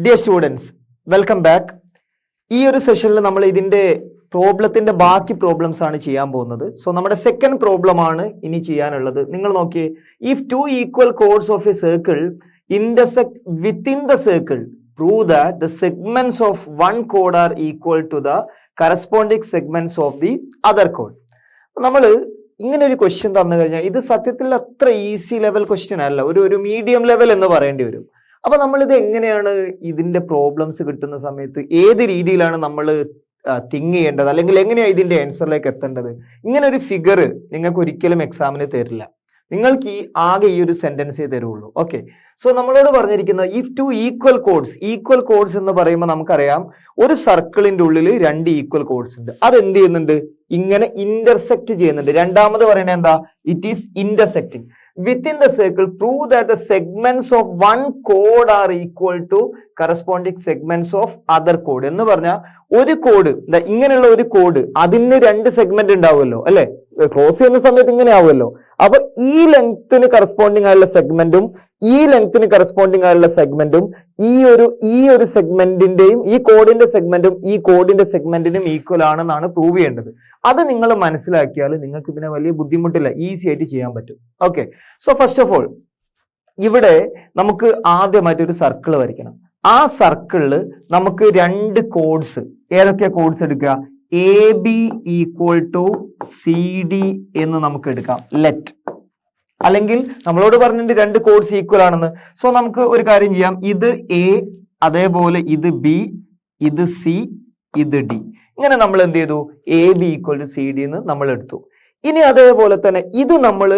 Dear students, welcome back. ഈ ഒരു സെഷനിൽ നമ്മൾ ഇതിന്റെ പ്രോബ്ലത്തിന്റെ ബാക്കി പ്രോബ്ലംസ് ആണ് ചെയ്യാൻ പോകുന്നത്. സോ നമ്മുടെ സെക്കൻഡ് പ്രോബ്ലം ആണ് ഇനി ചെയ്യാനുള്ളത്. നിങ്ങൾ നോക്കിയേ, if two equal chords of a circle intersect within the circle prove that the segments of one code R equal to the corresponding segments of the other code. നമ്മൾ ഇങ്ങനെ ഒരു question തന്നു കഴിഞ്ഞാൽ ഇത് സത്യത്തിൽ അത്ര ഈസി ലെവൽ ക്വസ്റ്റ്യൻ അല്ല, ഒരു മീഡിയം ലെവൽ എന്ന് പറയേണ്ടി വരും. അപ്പൊ നമ്മളിത് എങ്ങനെയാണ് ഇതിന്റെ പ്രോബ്ലംസ് കിട്ടുന്ന സമയത്ത് ഏത് രീതിയിലാണ് നമ്മൾ തിങ്ക് ചെയ്യേണ്ടത്, അല്ലെങ്കിൽ എങ്ങനെയാണ് ഇതിന്റെ ആൻസറിലേക്ക് എത്തേണ്ടത്? ഇങ്ങനെ ഒരു ഫിഗർ നിങ്ങൾക്ക് ഒരിക്കലും എക്സാമിന് തരില്ല. നിങ്ങൾക്ക് ആകെ ഈ ഒരു സെന്റൻസേ തരുള്ളൂ. ഓക്കെ, സോ നമ്മളോട് പറഞ്ഞിരിക്കുന്നത് ഇഫ് ടു ഈക്വൽ കോഡ്സ് എന്ന് പറയുമ്പോൾ നമുക്കറിയാം ഒരു സർക്കിളിന്റെ ഉള്ളിൽ രണ്ട് ഈക്വൽ കോഡ്സ് ഉണ്ട്. അതെന്ത് ചെയ്യുന്നുണ്ട്? ഇങ്ങനെ ഇന്റർസെക്ട് ചെയ്യുന്നുണ്ട്. രണ്ടാമത് പറയുന്നത് എന്താ? It is intersecting within the circle. Prove that the segments of one code are equal to corresponding segments of other code. എന്ന് പറഞ്ഞാൽ ഒരു കോഡ്, ഇങ്ങനെയുള്ള ഒരു കോഡ്, അതിന് രണ്ട് സെഗ്മെന്റ് ഉണ്ടാവുമല്ലോ അല്ലെ? ക്രോസ് ചെയ്യുന്ന സമയത്ത് ഇങ്ങനെ ആവുമല്ലോ. അപ്പൊ ഈ ലെങ്ത്തിന് കറസ്പോണ്ടിങ് ആയുള്ള സെഗ്മെന്റും ഈ ലെങ്ത്തിന് കറസ്പോണ്ടിങ് ആയുള്ള സെഗ്മെന്റും ഈ ഒരു സെഗ്മെന്റിന്റെയും ഈ കോഡിന്റെ സെഗ്മെന്റും ഈ കോഡിന്റെ സെഗ്മെന്റിനും ഈക്വൽ ആണെന്നാണ് പ്രൂവ് ചെയ്യേണ്ടത്. അത് നിങ്ങൾ മനസ്സിലാക്കിയാൽ നിങ്ങൾക്ക് പിന്നെ വലിയ ബുദ്ധിമുട്ടില്ല, ഈസി ആയിട്ട് ചെയ്യാൻ പറ്റും. Okay, so first of all ഇവിടെ നമുക്ക് ആദ്യമായിട്ട് ഒരു സർക്കിൾ വരയ്ക്കണം. ആ സർക്കിളിൽ നമുക്ക് രണ്ട് കോഡ്സ്, ഏതൊക്കെയാ കോഡ്സ് എടുക്കുക? A B equal to C D എന്ന് നമുക്ക് എടുക്കാം. ലെറ്റ്, അല്ലെങ്കിൽ നമ്മളോട് പറഞ്ഞിട്ട് രണ്ട് കോഡ്സ് ഈക്വൽ ആണെന്ന്. സോ നമുക്ക് ഒരു കാര്യം ചെയ്യാം, ഇത് എ, അതേപോലെ ഇത് ബി, ഇത് സി, ഇത് ഡി. ഇങ്ങനെ നമ്മൾ എന്ത് ചെയ്തു? A B equal to C D എന്ന് നമ്മൾ എടുത്തു. ഇനി അതേപോലെ തന്നെ ഇത് നമ്മൾ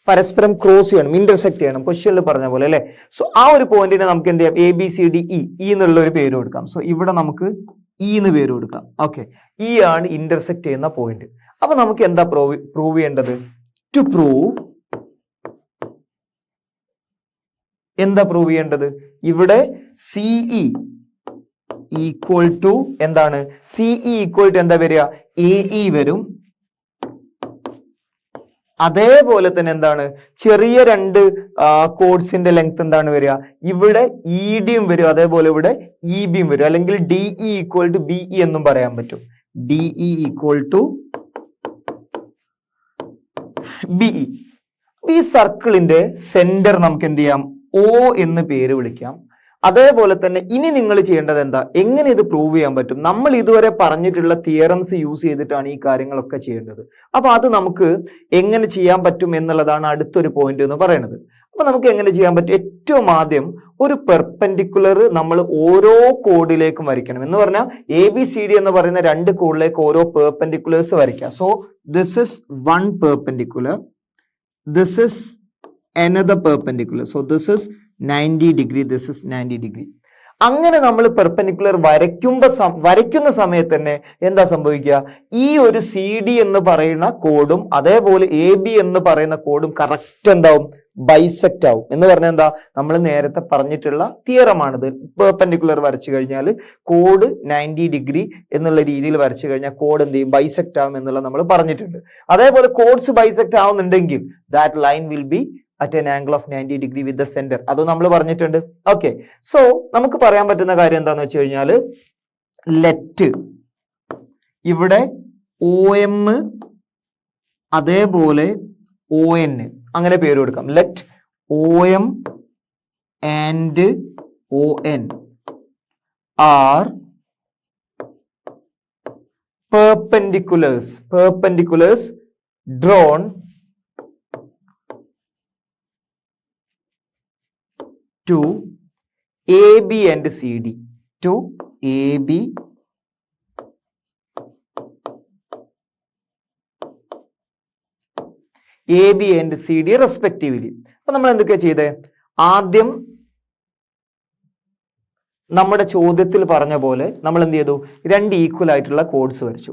പരസ്പരം ക്രോസ് ചെയ്യണം, ഇന്റർസെക്ട് ചെയ്യണം, ക്വസ്റ്റ്യനിൽ പറഞ്ഞ പോലെ അല്ലെ? സോ ആ ഒരു പോയിന്റിനെ നമുക്ക് എന്ത് ചെയ്യാം? A B C D E എന്നുള്ള ഒരു പേര് കൊടുക്കാം. സോ ഇവിടെ നമുക്ക് ഇ എന്ന് പേര് കൊടുക്കാം. ഓക്കെ, ഇ ആണ് ഇന്റർസെക്ട് ചെയ്യുന്ന പോയിന്റ്. അപ്പൊ നമുക്ക് എന്താ പ്രൂവ് ചെയ്യേണ്ടത്? ടു പ്രൂവ് എന്താ പ്രൂവ് ചെയ്യേണ്ടത്? ഇവിടെ സിഇ ഈക്വൽ ടു എന്താണ്? സിഇ ഈക്വൽ ടു എന്താ വരിക? എ ഇ വരും. അതേപോലെ തന്നെ എന്താണ്? ചെറിയ രണ്ട് കോഡ്സിന്റെ ലെങ്ത് എന്താണ് വരിക? ഇവിടെ ഇ ഡിയും വരും, അതേപോലെ ഇവിടെ ഇ ബിയും വരും. അല്ലെങ്കിൽ D E equal to B E എന്നും പറയാൻ പറ്റും. D E equal to B E. ഈ സർക്കിളിന്റെ സെന്റർ നമുക്ക് എന്ത് ചെയ്യാം? ഒ എന്ന് പേര് വിളിക്കാം. അതേപോലെ തന്നെ ഇനി നിങ്ങൾ ചെയ്യേണ്ടത് എന്താ? എങ്ങനെ ഇത് പ്രൂവ് ചെയ്യാൻ പറ്റും? നമ്മൾ ഇതുവരെ പറഞ്ഞിട്ടുള്ള തിയറംസ് യൂസ് ചെയ്തിട്ടാണ് ഈ കാര്യങ്ങളൊക്കെ ചെയ്യേണ്ടത്. അപ്പൊ അത് നമുക്ക് എങ്ങനെ ചെയ്യാൻ പറ്റും എന്നുള്ളതാണ് അടുത്തൊരു പോയിന്റ് എന്ന് പറയുന്നത്. അപ്പൊ നമുക്ക് എങ്ങനെ ചെയ്യാൻ പറ്റും? ഏറ്റവും ആദ്യം ഒരു പെർപെൻഡിക്കുലർ നമ്മൾ ഓരോ കോഡിലേക്കും വരയ്ക്കണം. എന്ന് പറഞ്ഞാൽ എ ബി സി ഡി എന്ന് പറയുന്ന രണ്ട് കോഡിലേക്ക് ഓരോ പെർപെൻഡിക്കുലേഴ്സ് വരയ്ക്കാം. So this is one perpendicular, this is another perpendicular. So this is 90 degree, this is 90 degree. അങ്ങനെ നമ്മൾ പെർപെൻഡിക്കുലർ വരയ്ക്കുന്ന സമയത്ത് തന്നെ എന്താ സംഭവിക്കുക? ഈ ഒരു സി ഡി എന്ന് പറയുന്ന കോഡും അതേപോലെ എ ബി എന്ന് പറയുന്ന കോഡും കറക്റ്റ് എന്താവും? ബൈസെക്റ്റ് ആവും. എന്ന് പറഞ്ഞാൽ എന്താ? നമ്മൾ നേരത്തെ പറഞ്ഞിട്ടുള്ള തിയറമാണിത്. പെർപെൻഡിക്കുലർ വരച്ചു കഴിഞ്ഞാൽ കോഡ് 90 ഡിഗ്രി എന്നുള്ള രീതിയിൽ വരച്ചു കഴിഞ്ഞാൽ കോഡ് എന്ത് ചെയ്യും? ബൈസെക്റ്റ് ആവും എന്നുള്ളത് നമ്മൾ പറഞ്ഞിട്ടുണ്ട്. അതേപോലെ കോഡ്സ് ബൈസെക്റ്റ് ആവുന്നുണ്ടെങ്കിൽ that line will be at an angle of 90 degree with the center. അതും നമ്മൾ പറഞ്ഞിട്ടുണ്ട്. ഓക്കെ, സോ നമുക്ക് പറയാൻ പറ്റുന്ന കാര്യം എന്താന്ന് വെച്ച് കഴിഞ്ഞാൽ ലെറ്റ് ഇവിടെ ഒ എം അതേപോലെ ഒ എൻ അങ്ങനെ പേര് കൊടുക്കാം. Let O M and O N are perpendiculars drawn to AB and CD, to AB and CD respectively. അപ്പൊ നമ്മൾ എന്തൊക്കെയാ ചെയ്തേ? ആദ്യം നമ്മുടെ ചോദ്യത്തിൽ പറഞ്ഞ പോലെ നമ്മൾ എന്ത് ചെയ്തു? രണ്ട് ഈക്വൽ ആയിട്ടുള്ള കോഡ്സ് വരച്ചു.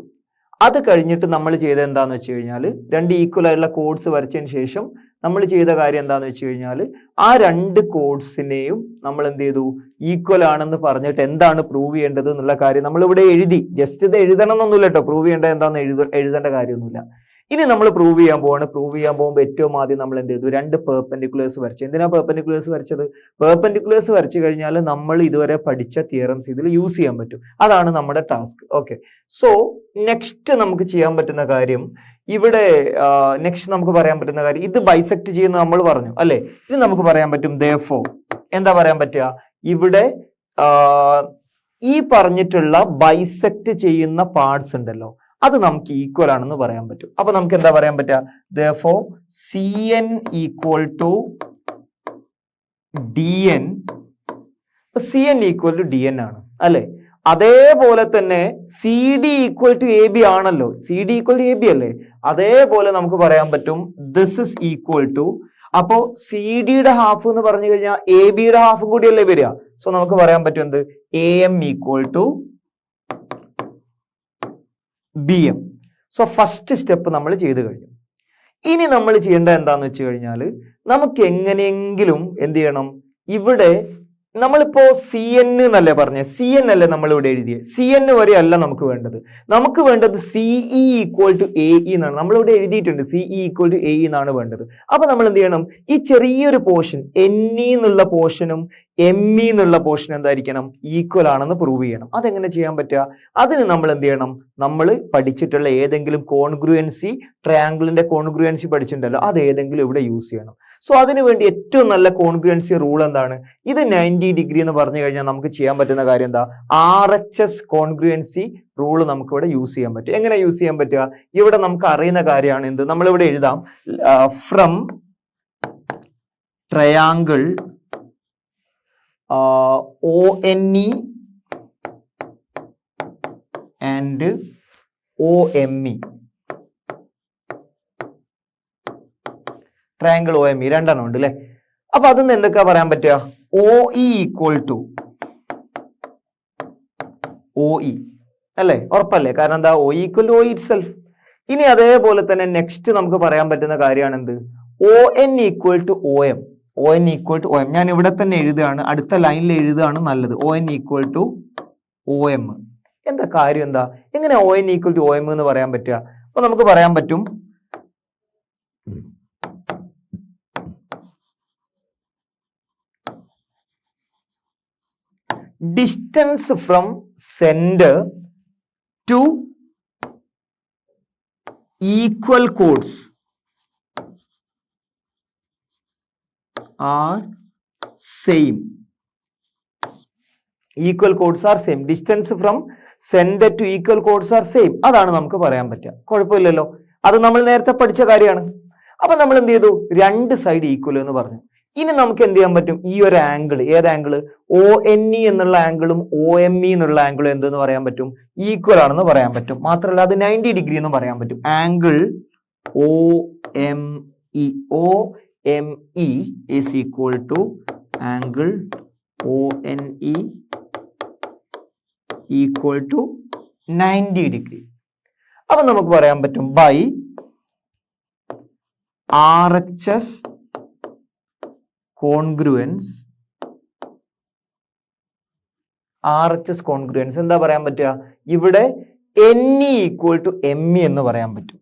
അത് കഴിഞ്ഞിട്ട് നമ്മൾ ചെയ്ത എന്താന്ന് വെച്ച് കഴിഞ്ഞാൽ രണ്ട് ഈക്വൽ ആയിട്ടുള്ള കോഡ്സ് വരച്ചതിന് ശേഷം നമ്മൾ ചെയ്ത കാര്യം എന്താന്ന് വെച്ച് കഴിഞ്ഞാൽ ആ രണ്ട് കോഡ്സിനെയും നമ്മൾ എന്ത് ചെയ്തു? ഈക്വൽ ആണെന്ന് പറഞ്ഞിട്ട് എന്താണ് പ്രൂവ് ചെയ്യേണ്ടത് എന്നുള്ള കാര്യം നമ്മൾ ഇവിടെ എഴുതി. ജസ്റ്റ് ഇത് എഴുതണം എന്നൊന്നുമില്ല കേട്ടോ, പ്രൂവ് ചെയ്യേണ്ടത് എന്താണെന്ന് എഴുതേണ്ട കാര്യമൊന്നുമില്ല. ഇനി നമ്മൾ പ്രൂവ് ചെയ്യാൻ പോകുമ്പോൾ ഏറ്റവും ആദ്യം നമ്മൾ എന്ത് ചെയ്തു? 2 പെർപെൻഡിക്കുലേഴ്സ് വരച്ചു. എന്തിനാ പെർപെൻഡിക്കുലേഴ്സ് വരച്ചത്? പെർപെൻഡിക്കുലേഴ്സ് വരച്ചു കഴിഞ്ഞാൽ നമ്മൾ ഇതുവരെ പഠിച്ച തിയറംസ് ഇതിൽ യൂസ് ചെയ്യാൻ പറ്റും. അതാണ് നമ്മുടെ ടാസ്ക്. ഓക്കെ, സോ നെക്സ്റ്റ് നമുക്ക് ചെയ്യാൻ പറ്റുന്ന കാര്യം ഇവിടെ നമുക്ക് പറയാൻ പറ്റുന്ന കാര്യം ഇത് ബൈസെക്ട് ചെയ്യുന്ന നമ്മൾ പറഞ്ഞു അല്ലെ. ഇത് നമുക്ക് പറയാൻ പറ്റും therefore എന്താ പറയാൻ പറ്റുക? ഇവിടെ ഈ പറഞ്ഞിട്ടുള്ള ബൈസെക്ട് ചെയ്യുന്ന പാർട്സ് ഉണ്ടല്ലോ, അത് നമുക്ക് ഈക്വൽ ആണെന്ന് പറയാൻ പറ്റും. അപ്പൊ നമുക്ക് എന്താ പറയാൻ പറ്റുക? therefore CN equal to DN, CN equal to DN ആണ് അല്ലെ. അതേപോലെ തന്നെ CD equal to AB ആണല്ലോ, CD equal to AB അല്ലേ. അതേപോലെ നമുക്ക് പറയാൻ പറ്റും this is equal to, അപ്പോ CD-യുടെ ഹാഫ് എന്ന് പറഞ്ഞു കഴിഞ്ഞാൽ AB-യുടെ ഹാഫും കൂടിയല്ലേ വരിക. സോ നമുക്ക് പറയാൻ പറ്റും എന്ത്? AM equal to BM. So first step നമ്മൾ ചെയ്തു കഴിഞ്ഞു. ഇനി നമ്മൾ ചെയ്യേണ്ടത് എന്താന്ന് വെച്ച് കഴിഞ്ഞാൽ നമുക്ക് എങ്ങനെയെങ്കിലും എന്ത് ചെയ്യണം? ഇവിടെ നമ്മളിപ്പോ CN എന്നല്ലേ പറഞ്ഞ, CN അല്ലേ നമ്മൾ ഇവിടെ എഴുതിയത്. CN വരെ അല്ല നമുക്ക് വേണ്ടത്. നമുക്ക് വേണ്ടത് CE equal to AE എന്നാണ്. നമ്മളിവിടെ എഴുതിയിട്ടുണ്ട് CE equal to AE എന്നാണ് വേണ്ടത്. അപ്പൊ നമ്മൾ എന്ത് ചെയ്യണം? ഈ ചെറിയൊരു പോർഷൻ NE എന്നുള്ള പോർഷനും ME എന്നുള്ള പോർഷൻ എന്തായിരിക്കണം? ഈക്വൽ ആണെന്ന് പ്രൂവ് ചെയ്യണം. അതെങ്ങനെ ചെയ്യാൻ പറ്റുക? അതിന് നമ്മൾ എന്ത് ചെയ്യണം? നമ്മൾ പഠിച്ചിട്ടുള്ള ഏതെങ്കിലും കോൺഗ്രുവൻസി, ട്രയാങ്കിളിന്റെ കോൺഗ്രുവൻസി പഠിച്ചിട്ടുണ്ടല്ലോ, അത് ഏതെങ്കിലും ഇവിടെ യൂസ് ചെയ്യണം. സോ അതിനുവേണ്ടി ഏറ്റവും നല്ല കോൺഗ്രുവൻസി റൂൾ എന്താണ്? ഇത് 90 ഡിഗ്രി എന്ന് പറഞ്ഞു കഴിഞ്ഞാൽ നമുക്ക് ചെയ്യാൻ പറ്റുന്ന കാര്യം എന്താ? RHS കോൺഗ്രുവൻസി റൂൾ നമുക്ക് ഇവിടെ യൂസ് ചെയ്യാൻ പറ്റും. എങ്ങനെ യൂസ് ചെയ്യാൻ പറ്റുക? ഇവിടെ നമുക്ക് അറിയുന്ന കാര്യമാണ് എന്ത്? നമ്മളിവിടെ എഴുതാം from triangle ONE and OME, triangle OME രണ്ടെണ്ണം ഉണ്ട് അല്ലെ. അപ്പൊ അതൊന്ന് എന്തൊക്കെയാ പറയാൻ പറ്റുക? OE equal to OE അല്ലെ, ഉറപ്പല്ലേ? കാരണം എന്താ? OE equal to OE itself. ഇനി അതേപോലെ തന്നെ നെക്സ്റ്റ് നമുക്ക് പറയാൻ പറ്റുന്ന കാര്യമാണ് എന്ത്? ON equal to OM, ON equal to OM. ഞാൻ ഇവിടെ തന്നെ എഴുതുകയാണ്, അടുത്ത ലൈനിൽ എഴുതുകയാണ് നല്ലത്. ON equal to OM. എന്താ കാര്യം എന്താ? എങ്ങനെ ON equal to OM എന്ന് പറയാൻ പറ്റുക? അപ്പൊ നമുക്ക് പറയാൻ പറ്റും distance from centre to equal codes are same. Equal codes are same. Distance from center to equal codes are same. അതാണ് നമുക്ക് പറയാൻ പറ്റുക. കുഴപ്പമില്ലല്ലോ, അത് നമ്മൾ നേരത്തെ പഠിച്ച കാര്യമാണ്. അപ്പൊ നമ്മൾ എന്ത് ചെയ്തു? 2 സൈഡ് ഈക്വൽ എന്ന് പറഞ്ഞു. ഇനി നമുക്ക് എന്ത് ചെയ്യാൻ പറ്റും? ഈ ഒരു ആംഗിൾ, ഏത് ആംഗിള്? ONE എന്നുള്ള ആംഗിളും OME എന്നുള്ള ആംഗിളും എന്തെന്ന് പറയാൻ പറ്റും? ഈക്വൽ ആണെന്ന് പറയാൻ പറ്റും. മാത്രമല്ല അത് 90 ഡിഗ്രി എന്ന് പറയാൻ പറ്റും. Angle OME is equal to angle ONE equal to 90 degree. അപ്പൊ നമുക്ക് പറയാൻ പറ്റും by RHS congruence. RHS congruence എന്താ പറയാൻ പറ്റുക? ഇവിടെ NE equal to ME എന്ന് പറയാൻ പറ്റും.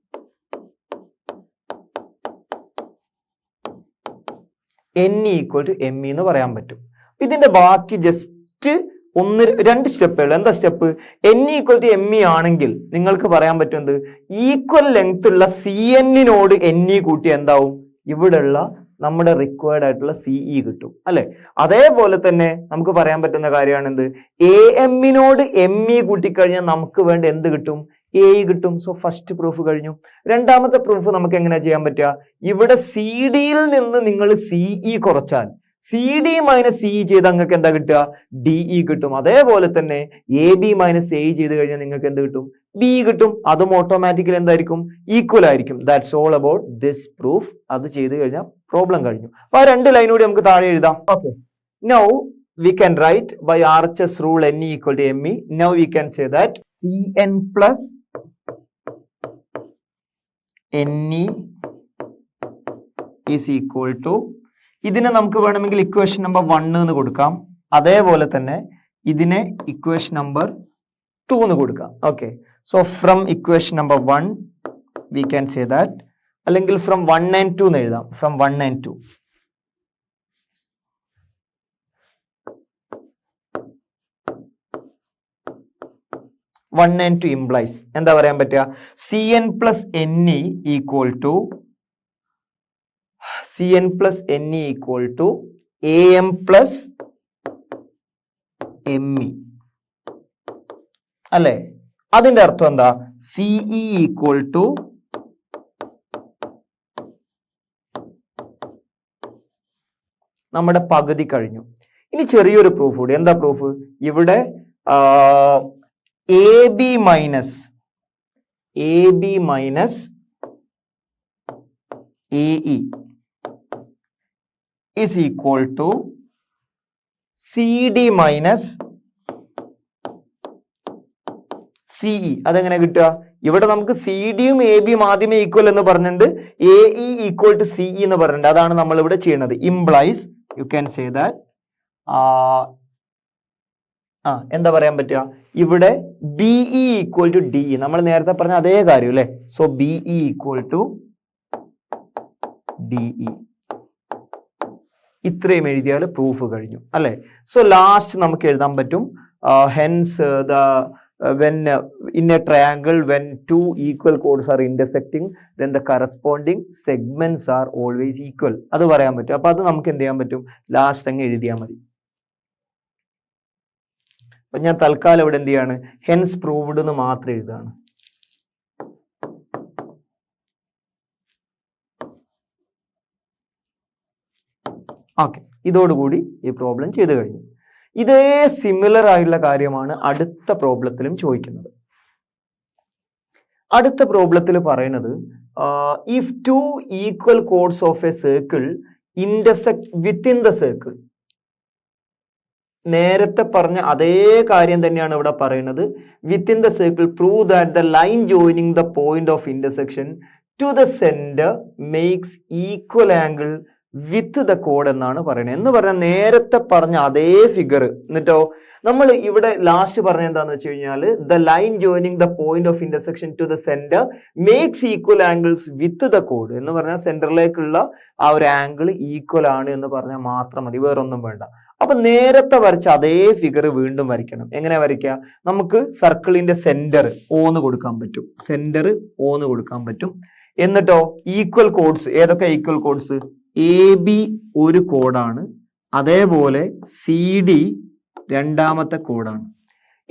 NE equal to ME എന്ന് പറയാൻ പറ്റും. ഇതിന്റെ ബാക്കി ജസ്റ്റ് 1-2 സ്റ്റെപ്പുകൾ. എന്താ step? NE equal to ME ആണെങ്കിൽ നിങ്ങൾക്ക് പറയാൻ പറ്റുന്നത് ഈക്വൽ ലെങ്ത് ഉള്ള CN-നോട് NE കൂട്ടി എന്താവും? ഇവിടെയുള്ള നമ്മുടെ റിക്വയർഡ് ആയിട്ടുള്ള CE കിട്ടും അല്ലെ. അതേപോലെ തന്നെ നമുക്ക് പറയാൻ പറ്റുന്ന കാര്യമാണ് എന്ത്? AM-നോട് ME കൂട്ടിക്കഴിഞ്ഞാൽ നമുക്ക് വേണ്ട എന്ത് കിട്ടും? AE കിട്ടും. സോ ഫസ്റ്റ് പ്രൂഫ് കഴിഞ്ഞു. രണ്ടാമത്തെ പ്രൂഫ് നമുക്ക് എങ്ങനെ ചെയ്യാൻ പറ്റുക? ഇവിടെ CD-യിൽ നിന്ന് നിങ്ങൾ CE കുറച്ചാൽ CD മൈനസ് CE ചെയ്ത് നിങ്ങൾക്ക് എന്താ കിട്ടുക? DE കിട്ടും. അതേപോലെ തന്നെ AB മൈനസ് AE ചെയ്ത് കഴിഞ്ഞാൽ നിങ്ങൾക്ക് എന്ത് കിട്ടും? BE കിട്ടും. അതും ഓട്ടോമാറ്റിക്കലി എന്തായിരിക്കും? ഈക്വൽ ആയിരിക്കും. That's all about this proof. അത് ചെയ്ത് കഴിഞ്ഞാൽ പ്രോബ്ലം കഴിഞ്ഞു. അപ്പൊ ആ 2 ലൈൻ കൂടി നമുക്ക് താഴെ എഴുതാം. Okay, now we can write by RHS rule NE equal to ME. Now we can say that CN plus NE is equal to, ഇതിനെ നമുക്ക് വേണമെങ്കിൽ ഇക്വേഷൻ നമ്പർ 1 എന്ന് കൊടുക്കാം. അതേപോലെ തന്നെ ഇതിനെ ഇക്വേഷൻ നമ്പർ 2 എന്ന് കൊടുക്കാം. Okay, so from equation number 1 we can say that, അല്ലെങ്കിൽ ഫ്രം 1 and 2 എന്ന് എഴുതാം. From 1 and 2. implies എന്താ പറയാൻ പറ്റുക? Cn plus Ne equal to Am plus Me അല്ലേ? അതിന്റെ അർത്ഥം എന്താ? Ce equal to നമ്മുടെ പകുതി കഴിഞ്ഞു. ഇനി ചെറിയൊരു പ്രൂഫ് കൂടി. എന്താ പ്രൂഫ്? ഇവിടെ AB minus AE is equal to CD minus CE. അതെങ്ങനെ കിട്ടുക? ഇവിടെ നമുക്ക് സിഡിയും എ ബിയും ആദ്യമേ ഈക്വൽ എന്ന് പറഞ്ഞിട്ടുണ്ട്, AE ഈക്വൽ ടു CE എന്ന് പറഞ്ഞിട്ടുണ്ട്. അതാണ് നമ്മൾ ഇവിടെ ചെയ്യുന്നത്. Implies U can say that എന്താ പറയാൻ പറ്റുക? ഇവിടെ BE ഈക്വൽ ടു DE, നമ്മൾ നേരത്തെ പറഞ്ഞ അതേ കാര്യം അല്ലേ? So BE equal to DE. ഇത്രയും എഴുതിയാൽ പ്രൂഫ് കഴിഞ്ഞു അല്ലെ? സോ ലാസ്റ്റ് നമുക്ക് എഴുതാൻ പറ്റും, hence when in a triangle when two equal chords are intersecting then the corresponding segments are always equal. അത് പറയാൻ പറ്റും. അപ്പൊ അത് നമുക്ക് എന്ത് ചെയ്യാൻ പറ്റും? ലാസ്റ്റ് അങ്ങ് എഴുതിയാൽ മതി. അപ്പൊ ഞാൻ തൽക്കാലം ഇവിടെ എന്ത് ചെയ്യാണ്? ഹെൻസ് പ്രൂവ്ഡ് എന്ന് മാത്രം എഴുതാണ്. ഓക്കെ, ഇതോടുകൂടി ഈ പ്രോബ്ലം ചെയ്തു കഴിഞ്ഞു. ഇതേ സിമിലർ ആയിട്ടുള്ള കാര്യമാണ് അടുത്ത പ്രോബ്ലത്തിലും ചോദിക്കുന്നത്. അടുത്ത പ്രോബ്ലത്തിൽ പറയുന്നത് if two equal chords of a circle intersect within the circle. നേരത്തെ പറഞ്ഞ അതേ കാര്യം തന്നെയാണ് ഇവിടെ പറയുന്നത്. Within the circle prove that the line joining the point of intersection to the centre makes equal angle with the കോഡ് എന്നാണ് പറയുന്നത്. എന്ന് പറഞ്ഞാൽ നേരത്തെ പറഞ്ഞ അതേ ഫിഗർ. എന്നിട്ടോ നമ്മൾ ഇവിടെ ലാസ്റ്റ് പറഞ്ഞ എന്താന്ന് വെച്ച് കഴിഞ്ഞാൽ the line joining the point of intersection to the centre makes equal angles with the കോഡ് എന്ന് പറഞ്ഞാൽ സെന്ററിലേക്കുള്ള ആ ഒരു ആംഗിൾ ഈക്വൽ ആണ് എന്ന് പറഞ്ഞാൽ മാത്രം മതി, വേറൊന്നും വേണ്ട. അപ്പൊ നേരത്തെ വരച്ച അതേ ഫിഗർ വീണ്ടും വരയ്ക്കണം. എങ്ങനെ വരയ്ക്കുക? നമുക്ക് സർക്കിളിന്റെ സെന്റർ ഓന്ന് കൊടുക്കാൻ പറ്റും. സെന്റർ ഓന്ന് കൊടുക്കാൻ പറ്റും. എന്നിട്ടോ ഈക്വൽ കോഡ്സ് ഏതൊക്കെ? ഈക്വൽ കോഡ്സ് AB ഒരു കോഡാണ്, അതേപോലെ CD രണ്ടാമത്തെ കോഡാണ്.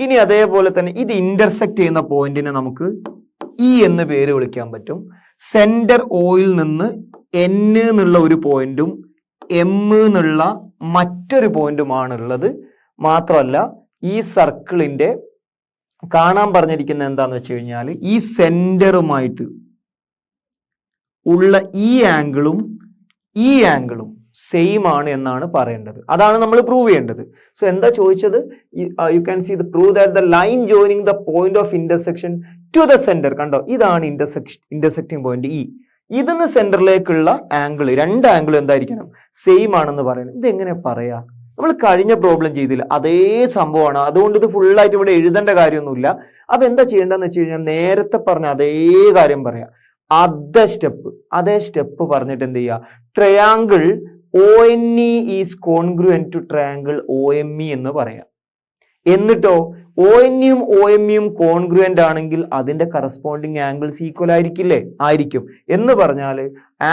ഇനി അതേപോലെ തന്നെ ഇത് ഇന്റർസെക്ട് ചെയ്യുന്ന പോയിന്റിനെ നമുക്ക് E എന്ന് പേര് വിളിക്കാൻ പറ്റും. സെന്റർ Oയിൽ നിന്ന് N എന്നുള്ള ഒരു പോയിന്റും M എന്നുള്ള മറ്റൊരു പോയിന്റുമാണുള്ളത്. മാത്രമല്ല ഈ സർക്കിളിന്റെ കാണാൻ പറഞ്ഞിരിക്കുന്ന എന്താന്ന് വെച്ച് കഴിഞ്ഞാൽ ഈ സെന്ററുമായിട്ട് ഉള്ള ഈ ആംഗിളും ഈ ആംഗിളും സെയിം ആണ് എന്നാണ് പറയേണ്ടത്. അതാണ് നമ്മൾ പ്രൂവ് ചെയ്യേണ്ടത്. സോ എന്താ ചോദിച്ചത്? You can see the prove that the line joining the point of intersection to the centre. കണ്ടോ, ഇതാണ് ഇന്റർസെക്റ്റിംഗ് പോയിന്റ് E. ഇതിന് സെന്ററിലേക്കുള്ള ആംഗിൾ, രണ്ട് ആംഗിൾ എന്തായിരിക്കണം? സെയിം ആണെന്ന് പറയുന്നത്. ഇതെങ്ങനെ പറയാ? നമ്മൾ കഴിഞ്ഞ പ്രോബ്ലം ചെയ്തില്ല, അതേ സംഭവമാണ്. അതുകൊണ്ട് ഇത് ഫുൾ ആയിട്ട് ഇവിടെ എഴുതേണ്ട കാര്യമൊന്നുമില്ല. അപ്പൊ എന്താ ചെയ്യേണ്ടതെന്ന് വെച്ച് കഴിഞ്ഞാൽ നേരത്തെ പറഞ്ഞ അതേ കാര്യം പറയാം. അതേ സ്റ്റെപ്പ് പറഞ്ഞിട്ട് എന്ത് ചെയ്യുക? Triangle ONE is congruent to triangle OME എന്ന് പറയാം. എന്നിട്ടോ ONEയും OMEയും കോൺഗ്രുവന്റ് ആണെങ്കിൽ അതിന്റെ കറസ്പോണ്ടിങ് ആംഗിൾസ് ഈക്വൽ ആയിരിക്കില്ലേ? ആയിരിക്കും. എന്ന് പറഞ്ഞാൽ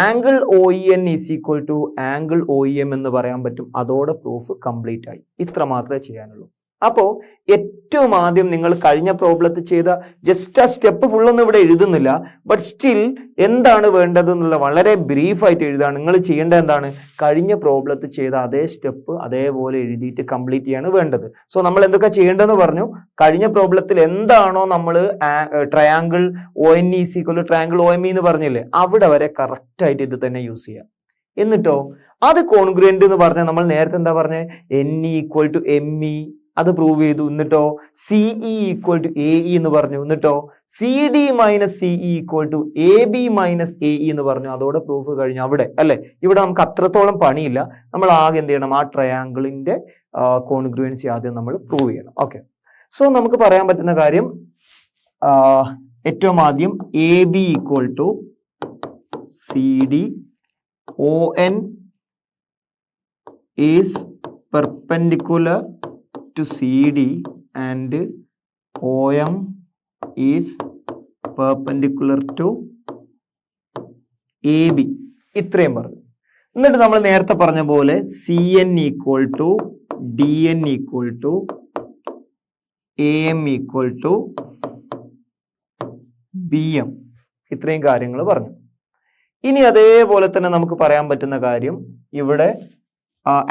angle OEN is equal to angle OEM എന്ന് പറയാൻ പറ്റും. അതോടെ പ്രൂഫ് കംപ്ലീറ്റ് ആയി. ഇത്ര മാത്രമേ ചെയ്യാനുള്ളൂ. അപ്പോൾ ഏറ്റവും ആദ്യം നിങ്ങൾ കഴിഞ്ഞ പ്രോബ്ലത്തിൽ ചെയ്ത ജസ്റ്റ് ആ സ്റ്റെപ്പ് ഫുള്ളൊന്നും ഇവിടെ എഴുതുന്നില്ല, ബട്ട് സ്റ്റിൽ എന്താണ് വേണ്ടത് എന്നുള്ള വളരെ ബ്രീഫായിട്ട് എഴുതാണ്. നിങ്ങൾ ചെയ്യേണ്ടത് എന്താണ്? കഴിഞ്ഞ പ്രോബ്ലത്തിൽ ചെയ്ത അതേ സ്റ്റെപ്പ് അതേപോലെ എഴുതിയിട്ട് കംപ്ലീറ്റ് ചെയ്യാണ് വേണ്ടത്. സോ നമ്മൾ എന്തൊക്കെ ചെയ്യേണ്ടതെന്ന് പറഞ്ഞു. കഴിഞ്ഞ പ്രോബ്ലത്തിൽ എന്താണോ നമ്മൾ triangle ONE is equal to triangle OME എന്ന് പറഞ്ഞില്ലേ, അവിടെ വരെ കറക്റ്റ് ആയിട്ട് ഇത് തന്നെ യൂസ് ചെയ്യാം. എന്നിട്ടോ അത് കോൺഗ്രുവന്റ് എന്ന് പറഞ്ഞാൽ നമ്മൾ നേരത്തെ എന്താ പറഞ്ഞത്? NE ഈക്വൽ ടു ME, അത് പ്രൂവ് ചെയ്തു. എന്നിട്ടോ CE ഈക്വൽ ടു AE എന്ന് പറഞ്ഞു. എന്നിട്ടോ CD minus CE equal to AB minus AE എന്ന് പറഞ്ഞു. അതോടെ പ്രൂഫ് കഴിഞ്ഞു അവിടെ അല്ലെ? ഇവിടെ നമുക്ക് അത്രത്തോളം പണിയില്ല. നമ്മൾ ആകെ എന്ത് ചെയ്യണം? ആ ട്രയാങ്കിളിന്റെ കോൺഗ്രുവൻസി ആദ്യം നമ്മൾ പ്രൂവ് ചെയ്യണം. ഓക്കെ, സോ നമുക്ക് പറയാൻ പറ്റുന്ന കാര്യം ഏറ്റവും ആദ്യം A B equal to C D, O N is perpendicular to C D and O M is perpendicular to A B. ഇത്രയും പറഞ്ഞു. എന്നിട്ട് നമ്മൾ നേരത്തെ പറഞ്ഞ പോലെ C N equal to D N equal to A M equal to B M. ഇത്രയും കാര്യങ്ങൾ പറഞ്ഞു. ഇനി അതേപോലെ തന്നെ നമുക്ക് പറയാൻ പറ്റുന്ന കാര്യം, ഇവിടെ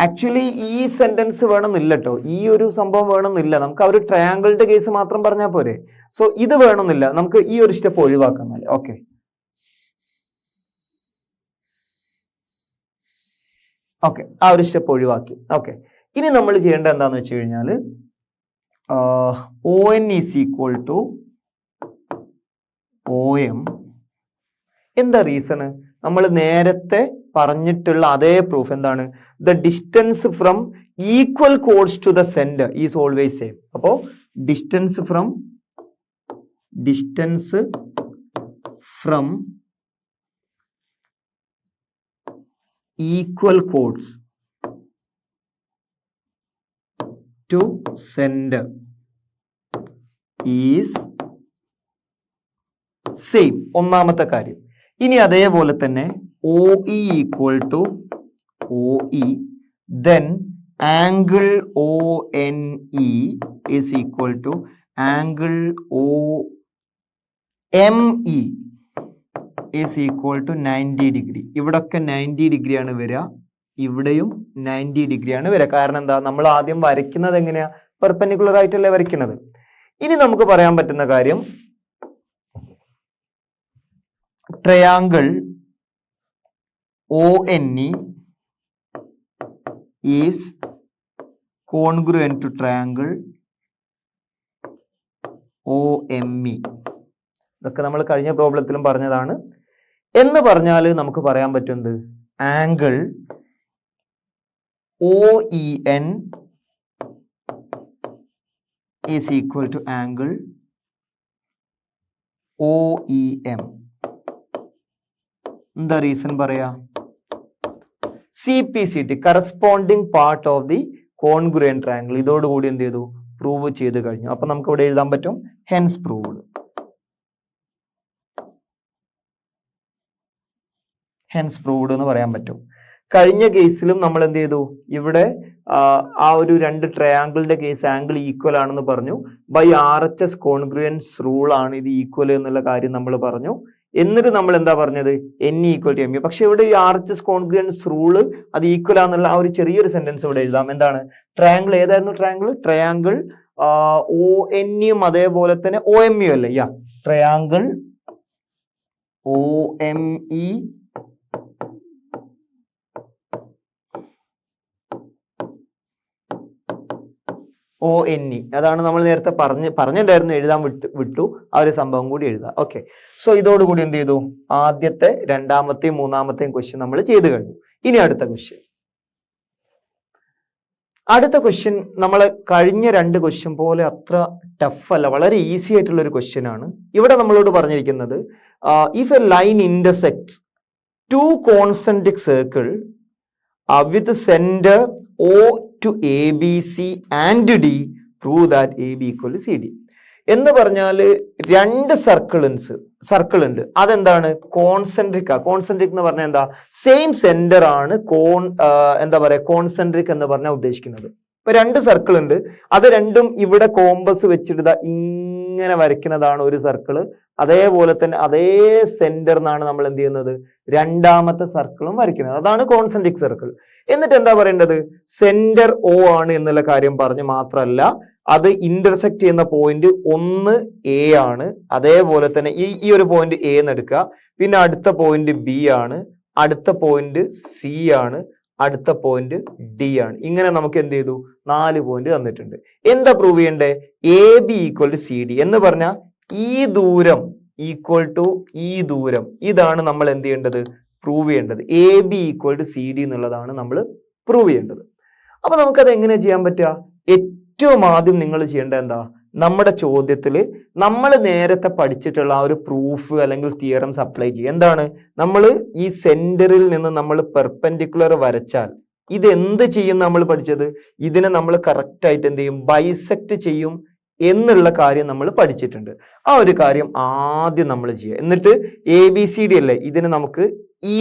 ആക്ച്വലി ഈ സെന്റൻസ് വേണമെന്നില്ല കേട്ടോ, ഈ ഒരു സംഭവം വേണമെന്നില്ല. നമുക്ക് ആ ഒരു ട്രയാങ്കിളിന്റെ കേസ് മാത്രം പറഞ്ഞാൽ പോരെ. സോ ഇത് വേണമെന്നില്ല, നമുക്ക് ഈ ഒരു സ്റ്റെപ്പ് ഒഴിവാക്കാം. ഓക്കെ, ഓക്കെ, ആ ഒരു സ്റ്റെപ്പ് ഒഴിവാക്കി. ഓക്കെ, ഇനി നമ്മൾ ചെയ്യേണ്ട എന്താന്ന് വെച്ച് കഴിഞ്ഞാൽ O N is equal to O M. എന്താ റീസണ്? നമ്മൾ നേരത്തെ പറഞ്ഞിട്ടുള്ള അതേ പ്രൂഫ് എന്താണ്? The distance from equal chords to the centre is always same. അപ്പോ distance from equal chords to center is same. ഒന്നാമത്തെ കാര്യം. ഇനി അതേപോലെ തന്നെ OE equal to OE, then angle ONE is equal to angle OME is equal to 90 degree. ഇവിടൊക്കെ 90 degree ആണ് വരിക, ഇവിടെയും 90 ഡിഗ്രി ആണ് വരിക. കാരണം എന്താ? നമ്മൾ ആദ്യം വരയ്ക്കുന്നത് എങ്ങനെയാ? പെർപെൻഡിക്കുലർ ആയിട്ടല്ലേ വരയ്ക്കുന്നത്. ഇനി നമുക്ക് പറയാൻ പറ്റുന്ന കാര്യം, triangle ONE is congruent to triangle OME. ഇതൊക്കെ നമ്മൾ കഴിഞ്ഞ പ്രോബ്ലത്തിലും പറഞ്ഞതാണ്. എന്ന് പറഞ്ഞാൽ നമുക്ക് പറയാൻ പറ്റുന്നത് angle OEN is equal to angle OEM. എന്താ റീസൺ പറയാ? CPCT, corresponding part of the congruent triangle. ഇതോടുകൂടി എന്ത് ചെയ്തു? പ്രൂവ് ചെയ്ത് കഴിഞ്ഞു. അപ്പൊ നമുക്ക് ഇവിടെ എഴുതാൻ പറ്റും ഹെൻസ് പ്രൂവ്ഡ്. ഹെൻസ് പ്രൂവ്ഡ് എന്ന് പറയാൻ പറ്റും. കഴിഞ്ഞ കേസിലും നമ്മൾ എന്ത് ചെയ്തു? ഇവിടെ ആ ഒരു രണ്ട് ട്രയാങ്കിളിന്റെ കേസ് ആംഗിൾ ഈക്വൽ ആണെന്ന് പറഞ്ഞു. ബൈ RHS കോൺഗ്രുവൻസ് റൂൾ ആണ് ഇത് ഈക്വൽ എന്നുള്ള കാര്യം നമ്മൾ പറഞ്ഞു. എന്നിട്ട് നമ്മൾ എന്താ പറഞ്ഞത്? N equal to ME. പക്ഷെ ഇവിടെ ഈ RHS കോൺഗ്രുവൻസ് റൂള് അത് ഈക്വൽ ആണെന്നുള്ള ആ ഒരു ചെറിയൊരു സെന്റൻസ് ഇവിടെ എഴുതാം. എന്താണ്? ട്രയാങ്കിൾ ഏതായിരുന്നു? ട്രയാങ്കിൾ ONയും അതേപോലെ തന്നെ OME അല്ലേ? Triangle OME ONE. അതാണ് നമ്മൾ നേരത്തെ പറഞ്ഞിട്ടുണ്ടായിരുന്നു, എഴുതാൻ വിട്ടു. ആ ഒരു സംഭവം കൂടി എഴുതാം. ഓക്കെ, സോ ഇതോടുകൂടി എന്ത് ചെയ്തു? ആദ്യത്തെ, രണ്ടാമത്തെയും മൂന്നാമത്തെയും ക്വസ്റ്റ്യൻ നമ്മൾ ചെയ്തു കഴിഞ്ഞു. ഇനി അടുത്ത ക്വസ്റ്റ്യൻ നമ്മൾ കഴിഞ്ഞ രണ്ട് ക്വസ്റ്റ്യൻ പോലെ അത്ര ടഫ് അല്ല, വളരെ ഈസി ആയിട്ടുള്ള ഒരു ക്വസ്റ്റ്യൻ ആണ്. ഇവിടെ നമ്മളോട് പറഞ്ഞിരിക്കുന്നത്, if a line intersects two concentric circle with centre O to ABC and D, prove that AB equal to CD. എന്ന് പറഞ്ഞാൽ രണ്ട് സർക്കിൾ ഉണ്ട്. അതെന്താണ്? കോൺസെൻട്രിക്. കോൺസെൻട്രിക് എന്ന് പറഞ്ഞാൽ എന്താ? സെയിം സെന്റർ ആണ് എന്താ പറയാ കോൺസെൻട്രിക് എന്ന് പറഞ്ഞാൽ ഉദ്ദേശിക്കുന്നത്. ഇപ്പൊ രണ്ട് സർക്കിൾ ഉണ്ട്, അത് രണ്ടും ഇവിടെ കോമ്പസ് വെച്ചിട്ട് ഇങ്ങനെ വരയ്ക്കുന്നതാണ് ഒരു സർക്കിള്. അതേപോലെ തന്നെ അതേ സെന്റർ എന്നാണ് നമ്മൾ എന്ത് ചെയ്യുന്നത്? രണ്ടാമത്തെ സർക്കിളും വരയ്ക്കുന്നത്. അതാണ് കോൺസെൻട്രിക് സർക്കിൾ. എന്നിട്ട് എന്താ പറയേണ്ടത്? സെന്റർ O ആണ് എന്നുള്ള കാര്യം പറഞ്ഞു. മാത്രമല്ല അത് ഇന്റർസെക്ട് ചെയ്യുന്ന പോയിന്റ് 1 A ആണ്. അതേപോലെ തന്നെ ഈ ഒരു പോയിന്റ് A എന്ന് എടുക്കുക. പിന്നെ അടുത്ത പോയിന്റ് B ആണ്, അടുത്ത പോയിന്റ് C ആണ്, അടുത്ത പോയിന്റ് D ആണ്. ഇങ്ങനെ നമുക്ക് എന്ത് ചെയ്തു? 4 പോയിന്റ് തന്നിട്ടുണ്ട്. എന്താ പ്രൂവ് ചെയ്യണ്ടേ? AB ഈക്വൽ ടു CD എന്ന് പറഞ്ഞാൽ ഈ ദൂരം ഈക്വൽ ടു ഈ ദൂരം. ഇതാണ് നമ്മൾ എന്ത് ചെയ്യേണ്ടത്? പ്രൂവ് ചെയ്യേണ്ടത്. AB ഈക്വൽ ടു CD എന്നുള്ളതാണ് നമ്മൾ പ്രൂവ് ചെയ്യേണ്ടത്. അപ്പൊ നമുക്കത് എങ്ങനെ ചെയ്യാൻ പറ്റുക? ഏറ്റവും ആദ്യം നിങ്ങൾ ചെയ്യേണ്ടത് എന്താ? നമ്മുടെ ചോദ്യത്തിൽ നമ്മൾ നേരത്തെ പഠിച്ചിട്ടുള്ള ആ ഒരു പ്രൂഫ് അല്ലെങ്കിൽ തിയറംസ് അപ്ലൈ ചെയ്യും. എന്താണ്? നമ്മൾ ഈ സെന്ററിൽ നിന്ന് നമ്മൾ പെർപെൻഡിക്കുലർ വരച്ചാൽ ഇത് എന്ത് ചെയ്യും? നമ്മൾ പഠിച്ചത് ഇതിനെ നമ്മൾ കറക്റ്റ് ആയിട്ട് എന്ത് ചെയ്യും? ബൈസെക്ട് ചെയ്യും എന്നുള്ള കാര്യം നമ്മൾ പഠിച്ചിട്ടുണ്ട്. ആ ഒരു കാര്യം ആദ്യം നമ്മൾ ചെയ്യുക. എന്നിട്ട് ABCD അല്ലേ, ഇതിന് നമുക്ക്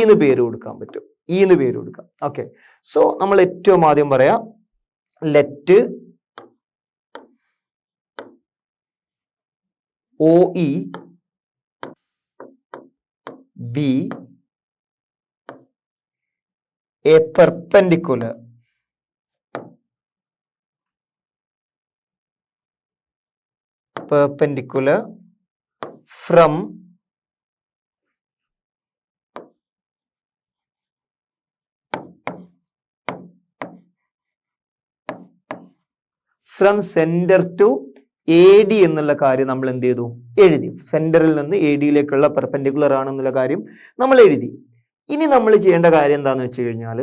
എന്ന് പേര് കൊടുക്കാൻ പറ്റും. എന്ന് പേര് കൊടുക്കാം. ഓക്കെ, സോ നമ്മൾ ഏറ്റവും ആദ്യം പറയാം let OE be a perpendicular from center to AD എന്നുള്ള കാര്യം നമ്മൾ എന്ത് ചെയ്തു? എഴുതി. സെന്ററിൽ നിന്ന് ADയിലേക്കുള്ള പെർപെൻഡിക്കുലർ ആണെന്നുള്ള കാര്യം നമ്മൾ എഴുതി. ഇനി നമ്മൾ ചെയ്യേണ്ട കാര്യം എന്താണെന്ന് വെച്ച് കഴിഞ്ഞാൽ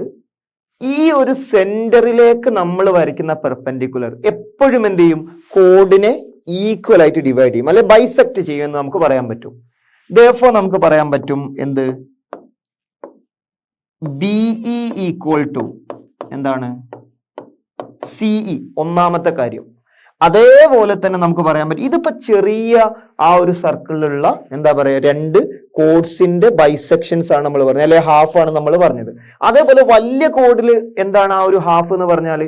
ഈ ഒരു സെന്ററിലേക്ക് നമ്മൾ വരയ്ക്കുന്ന പെർപെൻഡിക്കുലർ എപ്പോഴും എന്ത് ചെയ്യും? കോഡിനെ ഈക്വൽ ആയിട്ട് ഡിവൈഡ് ചെയ്യും, അല്ലെ ബൈസെക്ട് ചെയ്യും എന്ന് നമുക്ക് പറയാൻ പറ്റും. therefore നമുക്ക് പറയാൻ പറ്റും എന്ത്? BE ഈക്വൽ ടു എന്താണ്? CE. ഒന്നാമത്തെ കാര്യം. അതേപോലെ തന്നെ നമുക്ക് പറയാൻ പറ്റും ഇതിപ്പോ ചെറിയ ആ ഒരു സർക്കിളിലുള്ള എന്താ പറയാ രണ്ട് കോഡ്സിന്റെ ബൈസെക്ഷൻസ് ആണ് നമ്മൾ പറഞ്ഞത്, അല്ലെ ഹാഫ് ആണ് നമ്മൾ പറഞ്ഞത്. അതേപോലെ വലിയ കോഡിൽ എന്താണ് ആ ഒരു ഹാഫ് എന്ന് പറഞ്ഞാൽ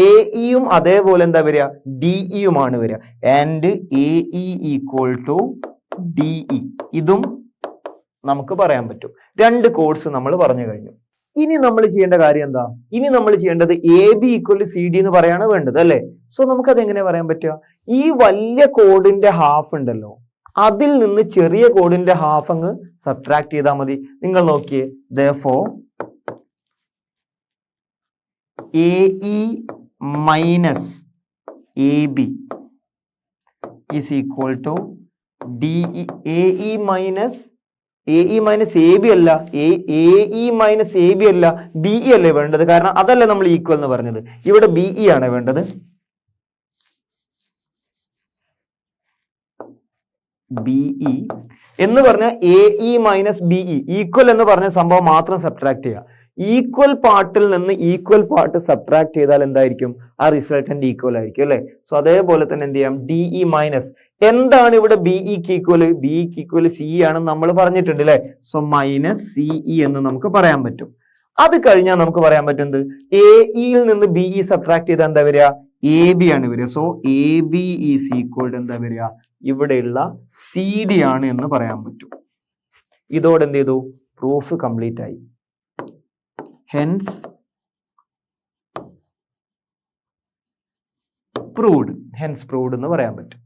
AEയും അതേപോലെ എന്താ വരിക? DEയുമാണ് വരിക. And AE equal to DE. ഇതും നമുക്ക് പറയാൻ പറ്റും. രണ്ട് കോഡ്സ് നമ്മൾ പറഞ്ഞു കഴിഞ്ഞു. ഇനി നമ്മൾ ചെയ്യേണ്ട കാര്യം എന്താ? ഇനി നമ്മൾ ചെയ്യേണ്ടത് AB ഈക്വൽ CD എന്ന് പറയാണ് വേണ്ടത്, അല്ലെ? സോ നമുക്കത് എങ്ങനെ പറയാൻ പറ്റുക? ഈ വലിയ കോഡിന്റെ ഹാഫ് ഉണ്ടല്ലോ, അതിൽ നിന്ന് ചെറിയ കോഡിന്റെ ഹാഫ് അങ്ങ് സബ്ട്രാക്ട് ചെയ്താൽ മതി. നിങ്ങൾ നോക്കിയേ, therefore AE minus AB is equal to DE. AE minus AB അല്ല, AE minus AB അല്ല, BE അല്ലേ വേണ്ടത്? കാരണം അതല്ല നമ്മൾ ഈക്വൽ എന്ന് പറഞ്ഞത്. ഇവിടെ BE ആണ് വേണ്ടത്. BE എന്ന് പറഞ്ഞാൽ AE minus BE ഈക്വൽ എന്ന് പറഞ്ഞ സംഭവം മാത്രം സബ്ട്രാക്ട് ചെയ്യുക. ഈക്വൽ പാർട്ടിൽ നിന്ന് ഈക്വൽ പാർട്ട് സബ്ട്രാക്ട് ചെയ്താൽ എന്തായിരിക്കും? ആ റിസൾട്ടന്റ് ഈക്വൽ ആയിരിക്കും, അല്ലെ? സോ അതേപോലെ തന്നെ എന്ത് ചെയ്യാം? DE മൈനസ് എന്താണ് ഇവിടെ? BEക്ക് ഈക്വൽ, BEക്ക് ഈക്വൽ CE ആണെന്ന് നമ്മൾ പറഞ്ഞിട്ടുണ്ട്, അല്ലെ? സോ മൈനസ് CE എന്ന് നമുക്ക് പറയാൻ പറ്റും. അത് കഴിഞ്ഞാൽ നമുക്ക് പറയാൻ പറ്റുന്നത് AEയിൽ നിന്ന് BE സബ്ട്രാക്ട് ചെയ്താൽ എന്താ വരിക? AB ആണ് വരിക. സോ AB ഈസ് ഈക്വൽ എന്താ വരിക? ഇവിടെയുള്ള CD ആണ് എന്ന് പറയാൻ പറ്റും. ഇതോടെ എന്ത് ചെയ്തു? പ്രൂഫ് കംപ്ലീറ്റ് ആയി. hence proved എന്ന് പറയാൻ പറ്റും.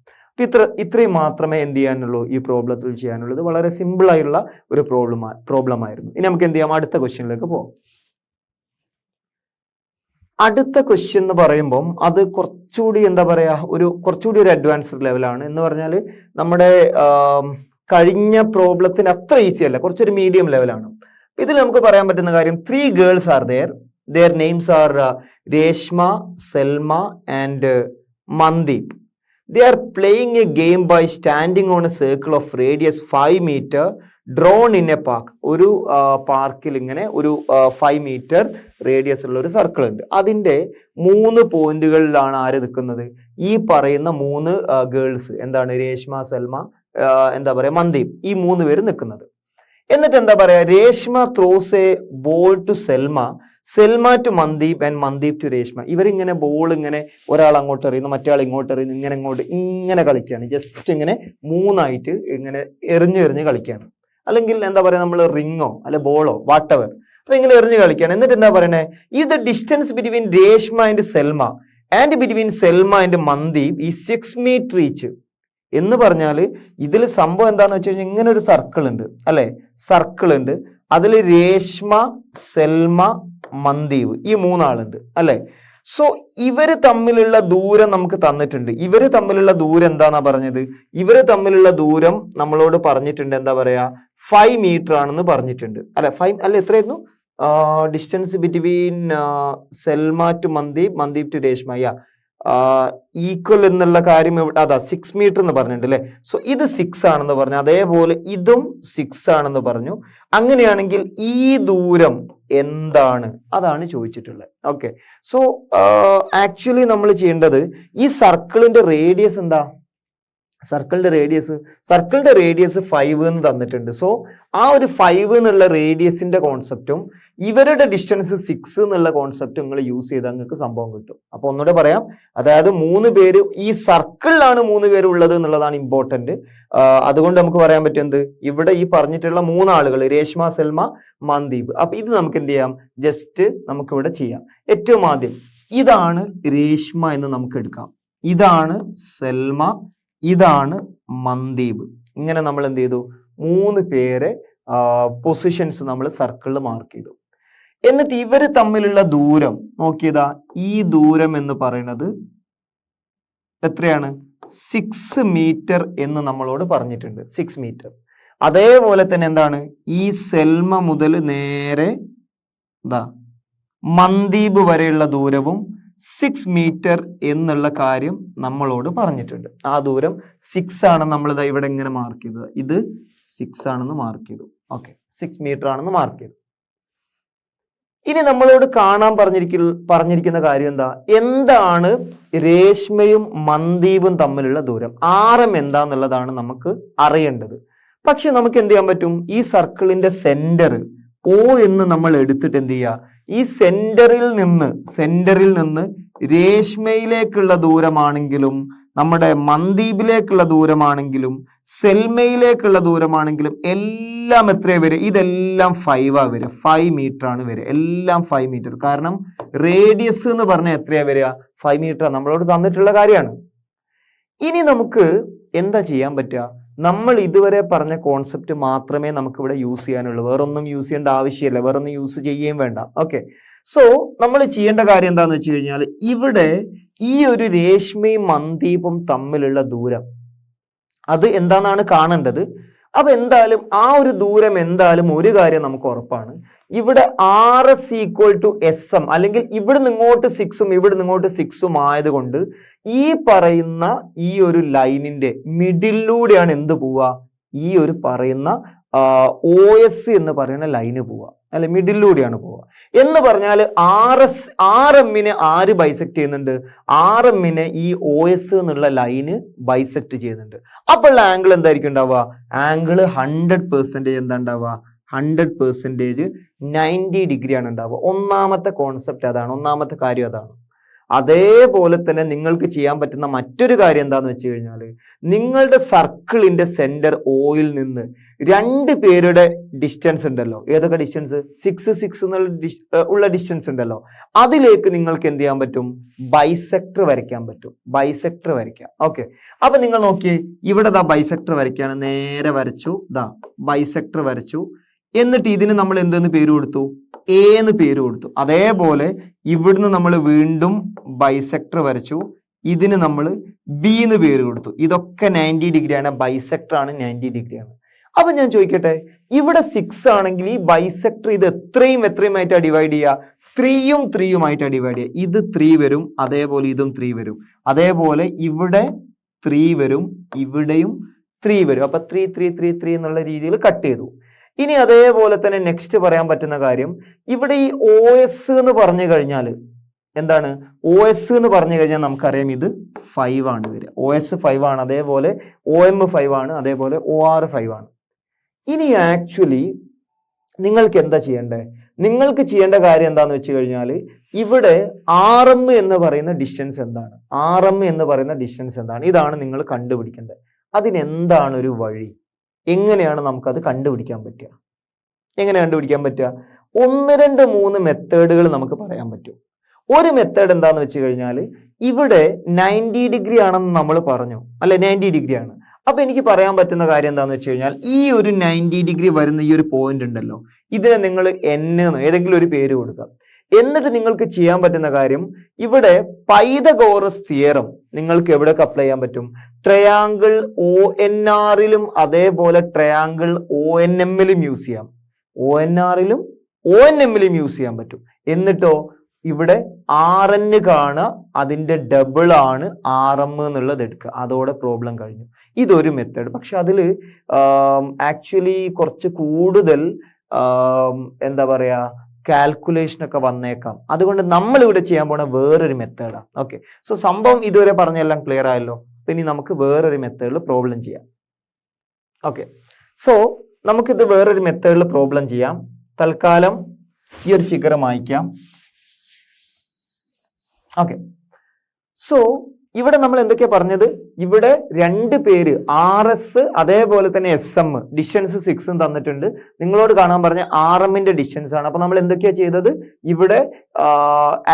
ഇത്രയും മാത്രമേ എന്ത് ചെയ്യാനുള്ളൂ? ഈ പ്രോബ്ലത്തിൽ ചെയ്യാനുള്ളൂ. ഇത് വളരെ സിമ്പിൾ ആയിട്ടുള്ള ഒരു പ്രോബ്ലം ആയിരുന്നു. ഇനി നമുക്ക് എന്ത് ചെയ്യാം? അടുത്ത ക്വസ്റ്റ്യനിലേക്ക് പോകാം. അടുത്ത ക്വസ്റ്റ്യൻ എന്ന് പറയുമ്പം അത് കുറച്ചുകൂടി എന്താ പറയാ, കുറച്ചുകൂടി ഒരു അഡ്വാൻസ്ഡ് ലെവലാണ്. എന്ന് പറഞ്ഞാൽ നമ്മുടെ കഴിഞ്ഞ പ്രോബ്ലത്തിന് അത്ര ഈസി അല്ല, കുറച്ചൊരു മീഡിയം ലെവലാണ്. ഇതിൽ നമുക്ക് പറയാൻ പറ്റുന്ന കാര്യം 3 girls are there. Their names are Reshma, Selma and Mandeep. They are playing a game by standing on a circle of radius 5 meter drawn in a park. ഒരു പാർക്കിൽ ഇങ്ങനെ ഒരു 5 meter റേഡിയസ് ഉള്ള ഒരു സർക്കിൾ ഉണ്ട്. അതിന്റെ 3 പോയിന്റുകളിലാണ് ആര് നിൽക്കുന്നത്? ഈ പറയുന്ന 3 ഗേൾസ്. എന്താണ്? രേഷ്മ, സെൽമ, എന്താ പറയാ, മന്ദീപ്. ഈ 3 പേര് നിൽക്കുന്നത്. എന്നിട്ട് എന്താ പറയാ? Reshma throws a ball to Selma, Selma to Mandeep and Mandeep to Reshma. ഇവരിങ്ങനെ ബോൾ ഇങ്ങനെ ഒരാൾ അങ്ങോട്ട് എറിയുന്നു, മറ്റേ ഇങ്ങോട്ട് എറിയുന്നു, ഇങ്ങനെ കളിക്കുകയാണ്. ജസ്റ്റ് ഇങ്ങനെ 3 ആയിട്ട് ഇങ്ങനെ എറിഞ്ഞ് കളിക്കുകയാണ്. അല്ലെങ്കിൽ എന്താ പറയാ, നമ്മൾ റിങ്ങോ അല്ലെ ബോളോ വാട്ടവർ അപ്പൊ ഇങ്ങനെ എറിഞ്ഞ് കളിക്കുകയാണ്. എന്നിട്ട് എന്താ പറയണേ? ഈ the distance between Reshma and Selma and between Selma and Mandeep ഈ 6 meter ഈച്ച്. എന്ന് പറഞ്ഞാൽ ഇതിൽ സംഭവം എന്താന്ന് വെച്ച് കഴിഞ്ഞാൽ ഇങ്ങനെ ഒരു സർക്കിൾ ഉണ്ട്, അല്ലെ? സർക്കിൾ ഉണ്ട്. അതിൽ രേഷ്മ, സെൽമ, മന്ദീപ് ഈ 3 ആളുണ്ട്, അല്ലെ? സോ ഇവര് തമ്മിലുള്ള ദൂരം നമുക്ക് തന്നിട്ടുണ്ട്. ഇവര് തമ്മിലുള്ള ദൂരം എന്താന്നാ പറഞ്ഞത്? ഇവര് തമ്മിലുള്ള ദൂരം നമ്മളോട് പറഞ്ഞിട്ടുണ്ട്, എന്താ പറയാ, 5 meter ആണെന്ന് പറഞ്ഞിട്ടുണ്ട്, അല്ലെ? 5 അല്ല, എത്രയായിരുന്നു distance between Selma to Mandeep, Mandeep to Reshma? Equal എന്നുള്ള കാര്യം ഇവിടെ അതാ 6 മീറ്റർ എന്ന് പറഞ്ഞിട്ടുണ്ട് അല്ലെ. സോ ഇത് 6 ആണെന്ന് പറഞ്ഞു, അതേപോലെ ഇതും 6 ആണെന്ന് പറഞ്ഞു. അങ്ങനെയാണെങ്കിൽ ഈ ദൂരം എന്താണ്, അതാണ് ചോദിച്ചിട്ടുള്ളത്. ഓക്കെ, സോ ആക്ച്വലി നമ്മൾ ചെയ്യേണ്ടത് ഈ സർക്കിളിന്റെ റേഡിയസ് എന്താ, സർക്കിളിന്റെ റേഡിയസ് 5 എന്ന് തന്നിട്ടുണ്ട്. സോ ആ ഒരു 5 എന്നുള്ള റേഡിയസിന്റെ കോൺസെപ്റ്റും ഇവരുടെ ഡിസ്റ്റൻസ് 6 എന്നുള്ള കോൺസെപ്റ്റും നിങ്ങൾ യൂസ് ചെയ്താൽ നിങ്ങൾക്ക് സംഭവം കിട്ടും. അപ്പൊ ഒന്നുകൂടെ പറയാം, അതായത് 3 പേര് ഈ സർക്കിളിലാണ് 3 പേര് ഉള്ളത് എന്നുള്ളതാണ് ഇമ്പോർട്ടന്റ്. അതുകൊണ്ട് നമുക്ക് പറയാൻ പറ്റും എന്ത്, ഇവിടെ ഈ പറഞ്ഞിട്ടുള്ള 3 ആളുകൾ രേഷ്മ, സെൽമ, മന്ദീപ്. അപ്പൊ ഇത് നമുക്ക് എന്ത് ചെയ്യാം, ജസ്റ്റ് നമുക്ക് ഇവിടെ ചെയ്യാം. ഏറ്റവും ആദ്യം ഇതാണ് രേഷ്മ എന്ന് നമുക്ക് എടുക്കാം, ഇതാണ് സെൽമ, ഇതാണ് മന്ദീപ്. ഇങ്ങനെ നമ്മൾ എന്ത് ചെയ്തു, 3 പേരെ പൊസിഷൻസ് നമ്മൾ സർക്കിളിൽ മാർക്ക് ചെയ്തു. എന്നിട്ട് ഇവര് തമ്മിലുള്ള ദൂരം നോക്കിയതാ, ഈ ദൂരം എന്ന് പറയുന്നത് എത്രയാണ്, 6 മീറ്റർ എന്ന് നമ്മളോട് പറഞ്ഞിട്ടുണ്ട്, 6 മീറ്റർ. അതേപോലെ തന്നെ എന്താണ്, ഈ സെൽമ മുതൽ നേരെ മന്ദീപ് വരെയുള്ള ദൂരവും 6 മീറ്റർ എന്നുള്ള കാര്യം നമ്മളോട് പറഞ്ഞിട്ടുണ്ട്. ആ ദൂരം 6 ആണ്, നമ്മൾ ഇവിടെ ഇങ്ങനെ മാർക്ക് ചെയ്തത്, ഇത് 6 ആണെന്ന് മാർക്ക് ചെയ്തു. ഓക്കെ, 6 മീറ്റർ ആണെന്ന് മാർക്ക് ചെയ്തു. ഇനി നമ്മളോട് കാണാൻ പറഞ്ഞിരിക്കുന്ന കാര്യം എന്താണ് രേഷ്മയും മന്ദീപും തമ്മിലുള്ള ദൂരം, ആരം എന്താന്നുള്ളതാണ് നമുക്ക് അറിയേണ്ടത്. പക്ഷെ നമുക്ക് എന്ത് ചെയ്യാൻ പറ്റും, ഈ സർക്കിളിന്റെ സെന്റർ O എന്ന് നമ്മൾ എടുത്തിട്ട് എന്ത് ചെയ്യുക, ഈ സെന്ററിൽ നിന്ന് രേഷ്മയിലേക്കുള്ള ദൂരമാണെങ്കിലും നമ്മുടെ മന്ദീപിലേക്കുള്ള ദൂരമാണെങ്കിലും സെൽമയിലേക്കുള്ള ദൂരമാണെങ്കിലും എല്ലാം എത്രയാ വരെ, ഇതെല്ലാം 5 വരിക, 5 മീറ്റർ ആണ് വരിക, എല്ലാം 5 മീറ്റർ. കാരണം റേഡിയസ് എന്ന് പറഞ്ഞാൽ എത്രയാ വരിക, 5 മീറ്റർ നമ്മളോട് തന്നിട്ടുള്ള കാര്യമാണ്. ഇനി നമുക്ക് എന്താ ചെയ്യാൻ പറ്റുക, നമ്മൾ ഇതുവരെ പറഞ്ഞ കോൺസെപ്റ്റ് മാത്രമേ നമുക്ക് ഇവിടെ യൂസ് ചെയ്യാനുള്ളൂ, വേറൊന്നും യൂസ് ചെയ്യേണ്ട ആവശ്യമില്ല, വേറൊന്നും യൂസ് ചെയ്യുകയും വേണ്ട. ഓക്കെ, സോ നമ്മൾ ചെയ്യേണ്ട കാര്യം എന്താന്ന് വെച്ച് കഴിഞ്ഞാൽ, ഇവിടെ ഈ ഒരു രേഷ്മയും മന്ദീപും തമ്മിലുള്ള ദൂരം അത് എന്താണെന്നാണ് കാണേണ്ടത്. അപ്പൊ എന്തായാലും ആ ഒരു ദൂരം എന്തായാലും ഒരു കാര്യം നമുക്ക് ഉറപ്പാണ്, ഇവിടെ RS = SM, അല്ലെങ്കിൽ ഇവിടുന്ന് ഇങ്ങോട്ട് 6ഉം ഇവിടുന്ന് ഇങ്ങോട്ട് 6ഉം ആയതുകൊണ്ട് ഈ പറയുന്ന ഈ ഒരു ലൈനിന്റെ മിഡിലൂടെയാണ് എന്ത് പോവുക, ഈ ഒരു പറയുന്ന OS എന്ന് പറയുന്ന ലൈന് പോവുക, അല്ലെ മിഡിലൂടെയാണ് പോവുക. എന്ന് പറഞ്ഞാൽ RM-നെ ആര് ബൈസെക്ട് ചെയ്യുന്നുണ്ട്, RM-നെ ഈ OS എന്നുള്ള ലൈന് ബൈസെക്ട് ചെയ്യുന്നുണ്ട്. അപ്പോൾ ആംഗിൾ എന്തായിരിക്കും ഉണ്ടാവുക, ആംഗിൾ 100% എന്താ ഉണ്ടാവുക, 100% 90 ഡിഗ്രിയാണ് ഉണ്ടാവുക. ഒന്നാമത്തെ കോൺസെപ്റ്റ് അതാണ്, ഒന്നാമത്തെ കാര്യം അതാണ്. അതേപോലെ തന്നെ നിങ്ങൾക്ക് ചെയ്യാൻ പറ്റുന്ന മറ്റൊരു കാര്യം എന്താന്ന് വെച്ച് കഴിഞ്ഞാൽ, നിങ്ങളുടെ സർക്കിളിന്റെ സെന്റർ Oയിൽ നിന്ന് 2 പേരുടെ ഡിസ്റ്റൻസ് ഉണ്ടല്ലോ, ഏതൊക്കെ ഡിസ്റ്റൻസ്, 6 എന്നുള്ള ഡിസ്റ്റൻസ് ഉണ്ടല്ലോ, അതിലേക്ക് നിങ്ങൾക്ക് എന്ത് ചെയ്യാൻ പറ്റും, ബൈസെക്ടർ വരയ്ക്കാൻ പറ്റും, ബൈസെക്ടർ വരയ്ക്കാം. ഓക്കെ, അപ്പൊ നിങ്ങൾ നോക്കിയേ, ഇവിടെ ബൈസെക്ടർ വരയ്ക്കാണ്, നേരെ വരച്ചു, ബൈസെക്ടർ വരച്ചു. എന്നിട്ട് ഇതിന് നമ്മൾ എന്തെന്ന് പേര് കൊടുത്തു, A എന്ന് പേര് കൊടുത്തു. അതേപോലെ ഇവിടുന്ന് നമ്മൾ വീണ്ടും ബൈസെക്ടർ വരച്ചു, ഇതിന് നമ്മൾ B എന്ന് പേര് കൊടുത്തു. ഇതൊക്കെ 90 ഡിഗ്രിയാണ്, ബൈസെക്ടർ ആണ് 90 ഡിഗ്രിയാണ്. അപ്പൊ ഞാൻ ചോദിക്കട്ടെ, ഇവിടെ 6 ആണെങ്കിൽ ഈ ബൈസെക്ടർ ഇത് എത്രയുമായിട്ടാണ് ഡിവൈഡ് ചെയ്യുക, 3ഉം 3ഉമായിട്ടാണ് ഡിവൈഡ് ചെയ്യുക. ഇത് 3 വരും, അതേപോലെ ഇതും 3 വരും, അതേപോലെ ഇവിടെ 3 വരും, ഇവിടെയും 3 വരും. അപ്പൊ 3 3 3 3 എന്നുള്ള രീതിയിൽ കട്ട് ചെയ്തു. ഇനി അതേപോലെ തന്നെ നെക്സ്റ്റ് പറയാൻ പറ്റുന്ന കാര്യം, ഇവിടെ ഈ OS എന്ന് പറഞ്ഞു കഴിഞ്ഞാൽ എന്താണ്, OS എന്ന് പറഞ്ഞു കഴിഞ്ഞാൽ നമുക്കറിയാം ഇത് 5 ആണ് വരിക, OS 5 ആണ്, അതേപോലെ OM 5 ആണ്, അതേപോലെ OR 5 ആണ്. ഇനി ആക്ച്വലി നിങ്ങൾക്ക് എന്താ ചെയ്യേണ്ടത്, നിങ്ങൾക്ക് ചെയ്യേണ്ട കാര്യം എന്താന്ന് വെച്ച് കഴിഞ്ഞാൽ, ഇവിടെ RM എന്ന് പറയുന്ന ഡിസ്റ്റൻസ് എന്താണ്, RM എന്ന് പറയുന്ന ഡിസ്റ്റൻസ് എന്താണ്, ഇതാണ് നിങ്ങൾ കണ്ടുപിടിക്കേണ്ടത്. അതിനെന്താണ് ഒരു വഴി, എങ്ങനെയാണ് നമുക്കത് കണ്ടുപിടിക്കാൻ പറ്റുക, എങ്ങനെ കണ്ടുപിടിക്കാൻ പറ്റുക, 1 2 3 മെത്തേഡുകൾ നമുക്ക് പറയാൻ പറ്റും. ഒരു മെത്തേഡ് എന്താന്ന് വെച്ച് കഴിഞ്ഞാൽ, ഇവിടെ 90 ഡിഗ്രി ആണെന്ന് നമ്മൾ പറഞ്ഞു അല്ലെ, 90 ഡിഗ്രി ആണ്. അപ്പൊ എനിക്ക് പറയാൻ പറ്റുന്ന കാര്യം എന്താന്ന് വെച്ച് കഴിഞ്ഞാൽ, ഈ ഒരു 90 ഡിഗ്രി വരുന്ന ഈ ഒരു പോയിന്റ് ഉണ്ടല്ലോ, ഇതിനെ നിങ്ങൾ N എന്ന് ഏതെങ്കിലും ഒരു പേര് കൊടുക്കാം. എന്നിട്ട് നിങ്ങൾക്ക് ചെയ്യാൻ പറ്റുന്ന കാര്യം, ഇവിടെ പൈതഗോറസ് തിയറം നിങ്ങൾക്ക് എവിടെയൊക്കെ അപ്ലൈ ചെയ്യാൻ പറ്റും, ട്രയാങ്കിൾ ONR-ലും അതേപോലെ ട്രയാങ്കിൾ ONM-ലും യൂസ് ചെയ്യാം, ONR-ലും ONM-ലും യൂസ് ചെയ്യാൻ പറ്റും. എന്നിട്ടോ ഇവിടെ RN കാണുക, അതിന്റെ ഡബിൾ ആണ് RM എന്നുള്ളത് എടുക്കുക, അതോടെ പ്രോബ്ലം കഴിഞ്ഞു. ഇതൊരു മെത്തേഡ്. പക്ഷെ അതിൽ ആക്ച്വലി കുറച്ച് കൂടുതൽ എന്താ പറയാ കാൽക്കുലേഷൻ ഒക്കെ വന്നേക്കാം. അതുകൊണ്ട് നമ്മൾ ഇവിടെ ചെയ്യാൻ പോണ വേറൊരു മെത്തേഡാണ്. ഓക്കെ, സോ സംഭവം ഇതുവരെ പറഞ്ഞെല്ലാം ക്ലിയർ ആയല്ലോ. ഇനി നമുക്ക് വേറൊരു മെത്തേഡിൽ പ്രോബ്ലം ചെയ്യാം. ഓക്കെ, സോ നമുക്കിത് വേറൊരു മെത്തേഡിൽ പ്രോബ്ലം ചെയ്യാം. തൽക്കാലം ഈ ഒരു ഫിഗർ മായ്ക്കാം. ഓക്കെ, സോ ഇവിടെ നമ്മൾ എന്തൊക്കെയാ പറഞ്ഞത്? ഇവിടെ രണ്ട് പേര് RS അതേപോലെ തന്നെ SM ഡിസ്റ്റൻസ് 6 തന്നിട്ടുണ്ട്. നിങ്ങളോട് കാണാൻ പറഞ്ഞ RMന്റെ ഡിസ്റ്റൻസ് ആണ്. അപ്പൊ നമ്മൾ എന്തൊക്കെയാ ചെയ്തത്? ഇവിടെ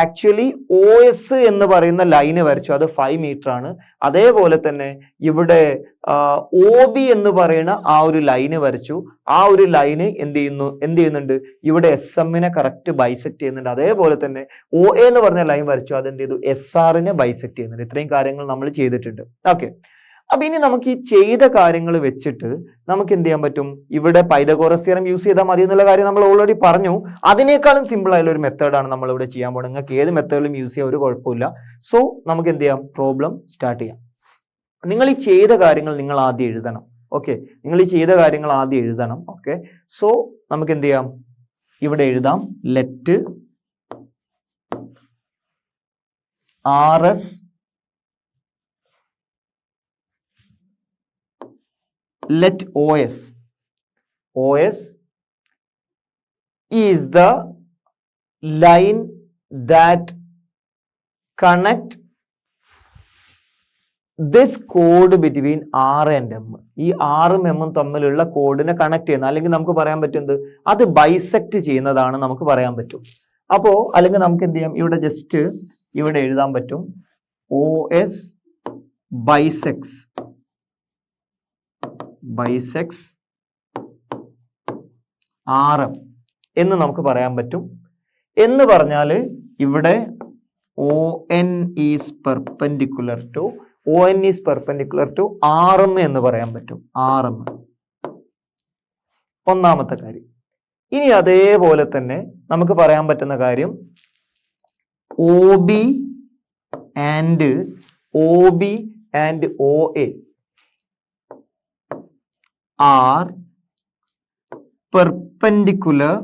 ആക്ച്വലി OS എന്ന് പറയുന്ന ലൈന് വരച്ചു, അത് 5 മീറ്റർ ആണ്. അതേപോലെ തന്നെ ഇവിടെ OB എന്ന് പറയുന്ന ആ ഒരു ലൈന് വരച്ചു. ആ ഒരു ലൈന് എന്ത് ചെയ്യുന്നുണ്ട്? ഇവിടെ SM-നെ കറക്റ്റ് ബൈസെക്ട് ചെയ്യുന്നുണ്ട്. അതേപോലെ തന്നെ OA എന്ന് പറഞ്ഞ ലൈൻ വരച്ചു, അത് എന്ത് ചെയ്തു? SR-നെ ബൈസെക്ട് ചെയ്യുന്നുണ്ട്. ഇത്രയും കാര്യങ്ങൾ നമ്മൾ ചെയ്തിട്ടുണ്ട്. ഓക്കെ, അപ്പൊ ഇനി നമുക്ക് ഈ ചെയ്ത കാര്യങ്ങൾ വെച്ചിട്ട് നമുക്ക് എന്ത് ചെയ്യാൻ പറ്റും? ഇവിടെ പൈതഗോറസ് തിയറം യൂസ് ചെയ്താൽ മതി എന്നുള്ള കാര്യം നമ്മൾ ഓൾറെഡി പറഞ്ഞു. അതിനേക്കാളും സിമ്പിൾ ആയുള്ള ഒരു മെത്തേഡാണ് നമ്മൾ ഇവിടെ ചെയ്യാൻ പോകുന്നത്. നിങ്ങൾക്ക് ഏത് മെത്തേഡിലും യൂസ് ചെയ്യാൻ ഒരു കുഴപ്പമില്ല. സോ നമുക്ക് എന്ത് ചെയ്യാം? പ്രോബ്ലം സ്റ്റാർട്ട് ചെയ്യാം. നിങ്ങൾ ഈ ചെയ്ത കാര്യങ്ങൾ നിങ്ങൾ ആദ്യം എഴുതണം. ഓക്കെ, നിങ്ങൾ ഈ ചെയ്ത കാര്യങ്ങൾ ആദ്യം എഴുതണം. ഓക്കെ, സോ നമുക്ക് എന്ത് ചെയ്യാം? ഇവിടെ എഴുതാം, let RS let OS is the line that connect this code between R and M. ഈ R-ഉം M-ഉം തമ്മിലുള്ള കോഡിനെ കണക്ട് ചെയ്യുന്ന, അല്ലെങ്കിൽ നമുക്ക് പറയാൻ പറ്റുന്നത് അത് ബൈസെക്ട് ചെയ്യുന്നതാണ് നമുക്ക് പറയാൻ പറ്റും. അപ്പോ അല്ലെങ്കിൽ നമുക്ക് എന്ത് ചെയ്യാം? ഇവിടെ ജസ്റ്റ് ഇവിടെ എഴുതാൻ പറ്റും OS bisects RM എന്ന് നമുക്ക് പറയാൻ പറ്റും. എന്ന് പറഞ്ഞാൽ ഇവിടെ ON is perpendicular to RM എന്ന് പറയാൻ പറ്റും. RM ഒന്നാമത്തെ കാര്യം. ഇനി അതേപോലെ തന്നെ നമുക്ക് പറയാൻ പറ്റുന്ന കാര്യം OB and OA are perpendicular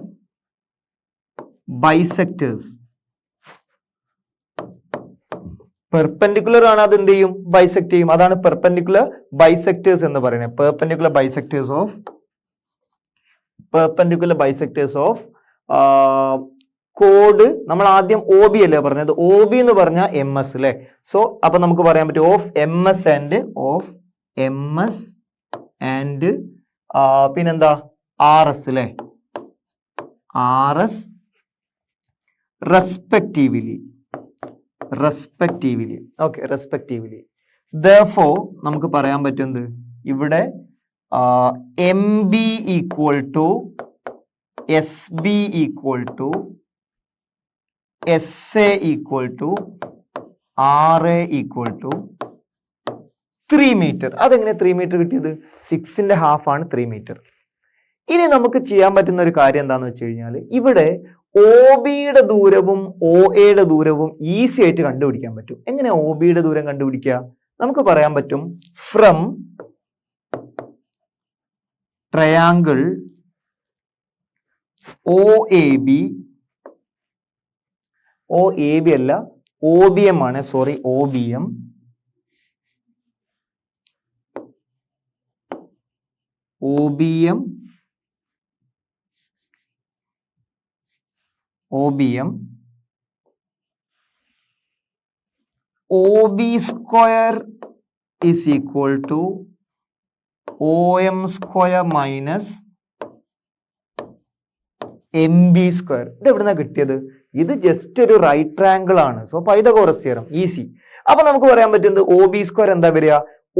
bisectors. Perpendicular ആണ്, അത് എന്ത് ചെയ്യും? ബൈസെക്ട് ചെയ്യും. അതാണ് പെർപെൻഡിക്കുലർ ബൈസെക്ടേഴ്സ് എന്ന് പറയുന്നത്. Perpendicular bisectors of code. നമ്മൾ ആദ്യം OB അല്ലേ പറഞ്ഞത്? OB എന്ന് പറഞ്ഞാൽ MS അല്ലേ? സോ അപ്പൊ നമുക്ക് പറയാൻ പറ്റും ഓഫ് MS ആൻഡ് പിന്നെന്താ RS അല്ലേ? RS respectively. Okay, respectively. therefore നമുക്ക് പറയാൻ പറ്റുന്നത് ഇവിടെ MB equal to SB equal to SA equal to RA equal to 3 metre. അതെങ്ങനെ 3 മീറ്റർ കിട്ടിയത്? 6ന്റെ ഹാഫ് ആണ് 3 മീറ്റർ. ഇനി നമുക്ക് ചെയ്യാൻ പറ്റുന്ന ഒരു കാര്യം എന്താന്ന് വെച്ച് കഴിഞ്ഞാൽ ഇവിടെ OBയുടെ ദൂരവും OAയുടെ ദൂരവും ഈസി ആയിട്ട് കണ്ടുപിടിക്കാൻ പറ്റും. എങ്ങനെ OBയുടെ ദൂരം കണ്ടുപിടിക്കുക? നമുക്ക് പറയാൻ പറ്റും ഫ്രം ട്രയാങ്കിൾ OAB അല്ല OBM ആണ്, sorry, OBM OB square is equal to OM square minus MB square. ഇത് എവിടുന്നാ കിട്ടിയത്? ഇത് ജസ്റ്റ് ഒരു റൈറ്റ് ട്രയാങ്കിൾ ആണ്. So Pythagoras theorem easy. അപ്പൊ നമുക്ക് പറയാൻ പറ്റുന്നത് OB സ്ക്വയർ എന്താ വരിക?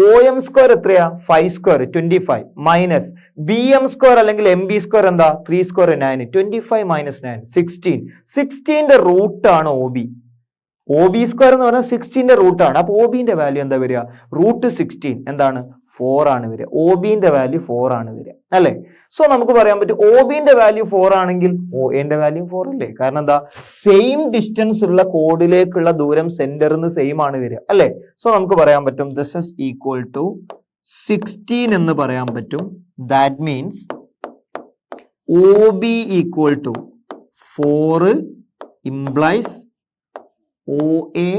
OM സ്ക്വയർ എത്രയാ? 5 സ്ക്വയർ 25 മൈനസ് BM സ്ക്വയർ അല്ലെങ്കിൽ MB സ്ക്വയർ എന്താ? 3 സ്ക്വയർ 9. 25 മൈനസ് 9 16. 16ന്റെ റൂട്ട് ആണ് OB. OB² എന്ന് പറഞ്ഞാൽ 16ന്റെ റൂട്ടാണ്. അപ്പോൾ OBന്റെ വാല്യൂ എന്താ വരിക? √16 എന്താണ്? 4 ആണ് വരിക. OBന്റെ വാല്യൂ 4 ആണ് വരിക അല്ലേ? സോ നമുക്ക് പറയാൻ പറ്റും OBന്റെ വാല്യൂ 4 ആണെങ്കിൽ OAന്റെ വാല്യൂ 4 അല്ലേ? കാരണം എന്താ? സെയിം ഡിസ്റ്റൻസ് ഉള്ള കോഡിലേക്കുള്ള ദൂരം സെന്ററിന്ന് സെയിം ആണ് വരിക അല്ലേ? സോ നമുക്ക് പറയാൻ പറ്റും ദിസ് ഇസ് ഈക്വൽ ടു 16 എന്ന് പറയാൻ പറ്റും. That means OB equal to 4 implies OA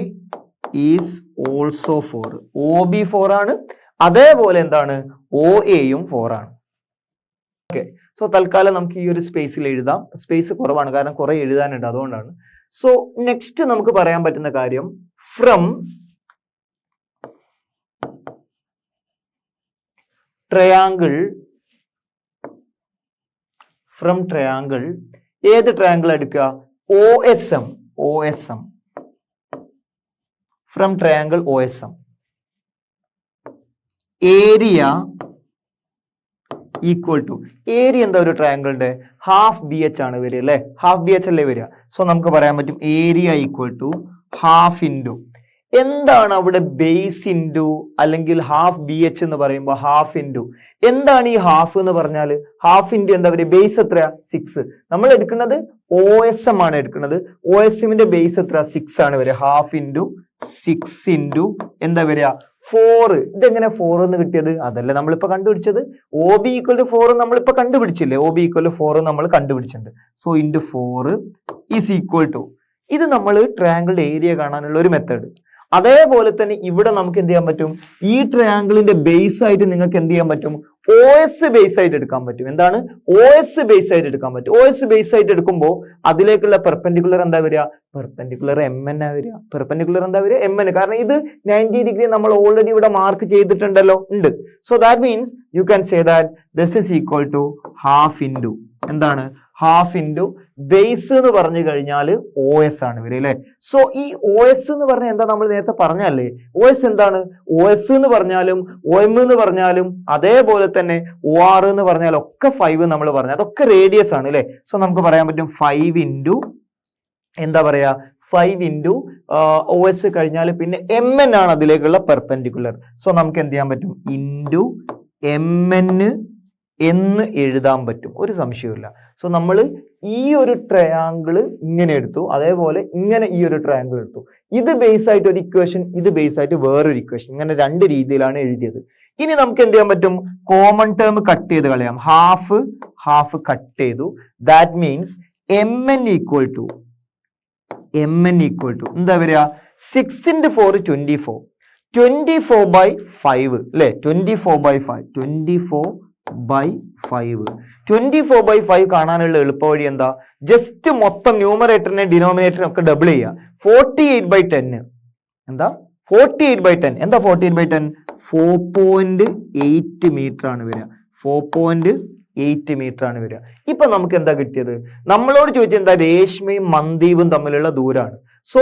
is also 4. OB 4 ആണ്, അതേപോലെ എന്താണ്? OAയും 4 ആണ്. ഓക്കെ, സോ തൽക്കാലം നമുക്ക് ഈ ഒരു സ്പേസിൽ എഴുതാം. സ്പേസ് കുറവാണ് കാരണം കുറെ എഴുതാനുണ്ട്, അതുകൊണ്ടാണ്. സോ നെക്സ്റ്റ് നമുക്ക് പറയാൻ പറ്റുന്ന കാര്യം ഫ്രം ട്രയാങ്കിൾ ഏത് ട്രയാങ്കിൾ എടുക്കുക? OSM from triangle OSM area equal to, area എന്താ ഒരു ട്രയാങ്കിളിന്റെ? ഹാഫ് BH ആണ് വരിക അല്ലെ? ഹാഫ് BH അല്ലേ വരിക? സോ നമുക്ക് പറയാൻ പറ്റും area equal to half into എന്താണ് അവിടെ? ബേസ് ഇൻറ്റു അല്ലെങ്കിൽ ഹാഫ് BH എന്ന് പറയുമ്പോൾ ഹാഫ് ഇൻറ്റു എന്താണ് ഈ ഹാഫ് എന്ന് പറഞ്ഞാൽ? ഹാഫ് ഇൻറ്റു എന്താ പറയുക? ബേസ് എത്രയാ? 6. നമ്മൾ എടുക്കുന്നത് OSM ആണ് എടുക്കുന്നത്. OSMന്റെ ബേസ് എത്ര? 6 ആണ് വരിക. ഹാഫ് ഇൻറ്റു 6 ഇൻറ്റു എന്താ വരിക? 4. ഇതെങ്ങനെ 4 എന്ന് കിട്ടിയത്? അതല്ലേ നമ്മളിപ്പോ കണ്ടുപിടിച്ചത്. OB ഈക്വൽ ടു 4 നമ്മളിപ്പോ കണ്ടുപിടിച്ചില്ലേ? OB ഈക്വൽ ടു 4 നമ്മൾ കണ്ടുപിടിച്ചിട്ടുണ്ട്. So into 4 is equal to, ഇത് നമ്മൾ ട്രയാങ്കിളിന്റെ ഏരിയ കാണാനുള്ള ഒരു മെത്തേഡ്. അതേപോലെ തന്നെ ഇവിടെ നമുക്ക് എന്ത് ചെയ്യാൻ പറ്റും? ഈ ട്രയാങ്കിളിന്റെ ബേസ് ആയിട്ട് നിങ്ങൾക്ക് എന്ത് ചെയ്യാൻ പറ്റും? OS ബേസ് ആയിട്ട് എടുക്കാൻ പറ്റും. എന്താണ്? OS ബേസ് ആയിട്ട് എടുക്കാൻ പറ്റും. OS ബേസ് ആയിട്ട് എടുക്കുമ്പോൾ അതിലേക്കുള്ള പെർപെൻഡിക്കുലർ എന്താ വരിക? പെർപെൻഡിക്കുലർ MN ആ വരിക. പെർപെൻഡിക്കുലർ എന്താ വരിക? MN. കാരണം ഇത് 90 ഡിഗ്രി നമ്മൾ ഓൾറെഡി ഇവിടെ മാർക്ക് ചെയ്തിട്ടുണ്ടല്ലോ, ഉണ്ട്. So that means you can say that this is equal to half into എന്താണ്? ഹാഫ് ഇൻറ്റു ബേസ് എന്ന് പറഞ്ഞു കഴിഞ്ഞാൽ OS ആണ് വരിക അല്ലെ? സോ ഈ OS എന്ന് പറഞ്ഞാൽ എന്താ? നമ്മൾ നേരത്തെ പറഞ്ഞല്ലേ OS എന്താണ്? OS എന്ന് പറഞ്ഞാലും OM എന്ന് പറഞ്ഞാലും അതേപോലെ തന്നെ OR എന്ന് പറഞ്ഞാലും ഒക്കെ 5 നമ്മൾ പറഞ്ഞു, അതൊക്കെ റേഡിയസ് ആണ് അല്ലെ? സോ നമുക്ക് പറയാൻ പറ്റും 5 ഇൻറ്റു എന്താ പറയാ? 5 ഇൻറ്റു OS കഴിഞ്ഞാൽ പിന്നെ MN ആണ് അതിലേക്കുള്ള പെർപെൻഡിക്കുലർ. സോ നമുക്ക് എന്ത് ചെയ്യാൻ പറ്റും? ഇൻറ്റു MN എന്ന് എഴുതാൻ പറ്റും, ഒരു സംശയമില്ല. സോ നമ്മൾ ഈ ഒരു ട്രയാങ്കിള് ഇങ്ങനെ എടുത്തു, അതേപോലെ ഇങ്ങനെ ഈ ഒരു ട്രയാങ്കിൾ എടുത്തു. ഇത് ബേസ് ആയിട്ട് ഒരു ഇക്വേഷൻ, ഇത് ബേസ് ആയിട്ട് വേറൊരു ഇക്വേഷൻ, ഇങ്ങനെ 2 രീതിയിലാണ് എഴുതിയത്. ഇനി നമുക്ക് എന്ത് ചെയ്യാൻ പറ്റും? കോമൺ ടേം കട്ട് ചെയ്ത് കളയാം. ഹാഫ് കട്ട് ചെയ്തു. That means MN equal to എന്താ വരിക? 6 × 4 24. 24/5 അല്ലെ? 24/5 24/5 കാണാനുള്ള എളുപ്പ വഴി എന്താ? ജസ്റ്റ് മൊത്തം ന്യൂമറേറ്ററിനെ ഡിനോമിനേറ്ററിനെ ഒക്കെ ഡബിൾ ചെയ്യുക. 48/10 എന്താ? 48/10 എന്താ? 48/10 4.8 മീറ്റർ ആണ് വരിക. 4.8 മീറ്റർ ആണ് വരിക. ഇപ്പൊ നമുക്ക് എന്താ കിട്ടിയത്? നമ്മളോട് ചോദിച്ചത് എന്താ? രേഷ്മയും മന്ദീപും തമ്മിലുള്ള ദൂരാണ്. സോ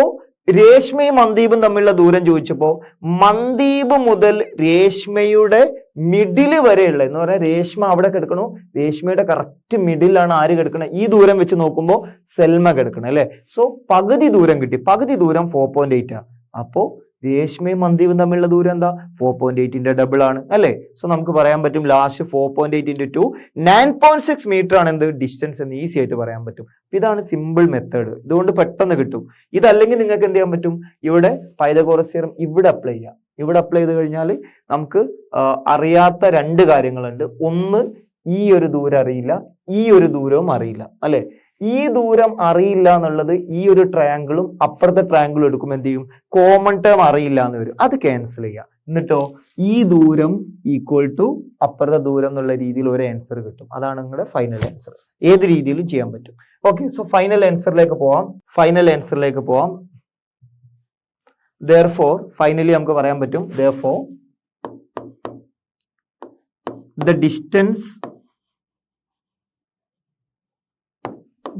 രേഷ്മയും മന്ദീപും തമ്മിലുള്ള ദൂരം ചോദിച്ചപ്പോൾ മന്ദീപ് മുതൽ രേഷ്മയുടെ മിഡില് വരെയുള്ള എന്ന് പറയാൻ, രേഷ്മ അവിടെ കിടക്കണു, രേഷ്മയുടെ കറക്റ്റ് മിഡിലാണ് ആര് കിടക്കണം? ഈ ദൂരം വെച്ച് നോക്കുമ്പോൾ സെൽമ കിടക്കണം അല്ലെ? സോ പകുതി ദൂരം കിട്ടി. പകുതി ദൂരം 4.8 ആ. അപ്പോ രേഷ്മയും മന്ദീപും തമ്മിലുള്ള ദൂരം എന്താ? 4.8ന്റെ ഡബിൾ ആണ് അല്ലെ? സോ നമുക്ക് പറയാൻ പറ്റും ലാസ്റ്റ് 4.8 × 2 9.6 മീറ്റർ ആണ് എന്ത്? ഡിസ്റ്റൻസ് എന്ന് ഈസി ആയിട്ട് പറയാൻ പറ്റും. ഇതാണ് സിമ്പിൾ മെത്തേഡ്. ഇതുകൊണ്ട് പെട്ടെന്ന് കിട്ടും. ഇതല്ലെങ്കിൽ നിങ്ങൾക്ക് എന്ത് ചെയ്യാൻ പറ്റും? ഇവിടെ പൈതഗോറസ് തിയറം ഇവിടെ അപ്ലൈ ചെയ്യാം. ഇവിടെ അപ്ലൈ ചെയ്ത് കഴിഞ്ഞാൽ നമുക്ക് അറിയാത്ത 2 കാര്യങ്ങളുണ്ട്. ഒന്ന്, ഈ ഒരു ദൂരം അറിയില്ല, ഈ ഒരു ദൂരവും അറിയില്ല അല്ലെ? ഈ ദൂരം അറിയില്ല എന്നുള്ളത് ഈ ഒരു ട്രയാങ്കിളും അപ്പുറത്തെ ട്രയാങ്കിളും എടുക്കുമ്പോൾ എന്ത് ചെയ്യും? കോമൺ ടേം അറിയില്ല എന്ന് വരും, അത് ക്യാൻസൽ ചെയ്യാം. എന്നിട്ടോ ഈ ദൂരം ഈക്വൽ ടു അപ്പുറത്തെ ദൂരം എന്നുള്ള രീതിയിൽ ഒരു ആൻസർ കിട്ടും. അതാണ് നിങ്ങളുടെ ഫൈനൽ ആൻസർ. ഏത് രീതിയിലും ചെയ്യാൻ പറ്റും. ഓക്കെ, സോ ഫൈനൽ ആൻസറിലേക്ക് പോവാം. therefore ഫൈനലി നമുക്ക് പറയാൻ പറ്റും therefore the distance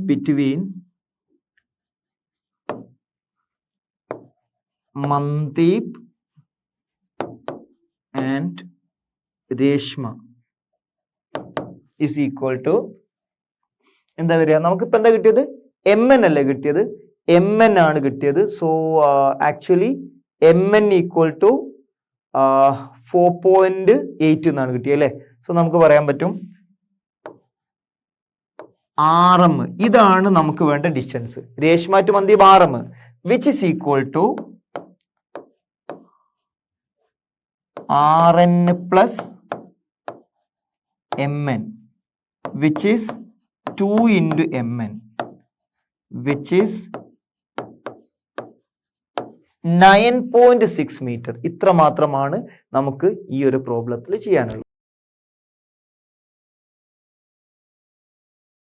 between Mandeep and Reshma is equal to എന്താ വരിക? നമുക്കിപ്പോ എന്താ കിട്ടിയത്? MN അല്ലേ കിട്ടിയത്? mn ആണ് കിട്ടിയത്. So actually mn equal to 4.8 എന്നാണ് കിട്ടിയത് അല്ലേ. സോ നമുക്ക് പറയാൻ പറ്റും RM ഇതാണ് നമുക്ക് വേണ്ട distance. Reshma to Mandeep RM which is equal to RN plus MN which is 2 into MN which is 9.6 metre. ഇത്ര മാത്രമാണ് നമുക്ക് ഈ ഒരു പ്രോബ്ലത്തിൽ ചെയ്യാനുള്ളത്.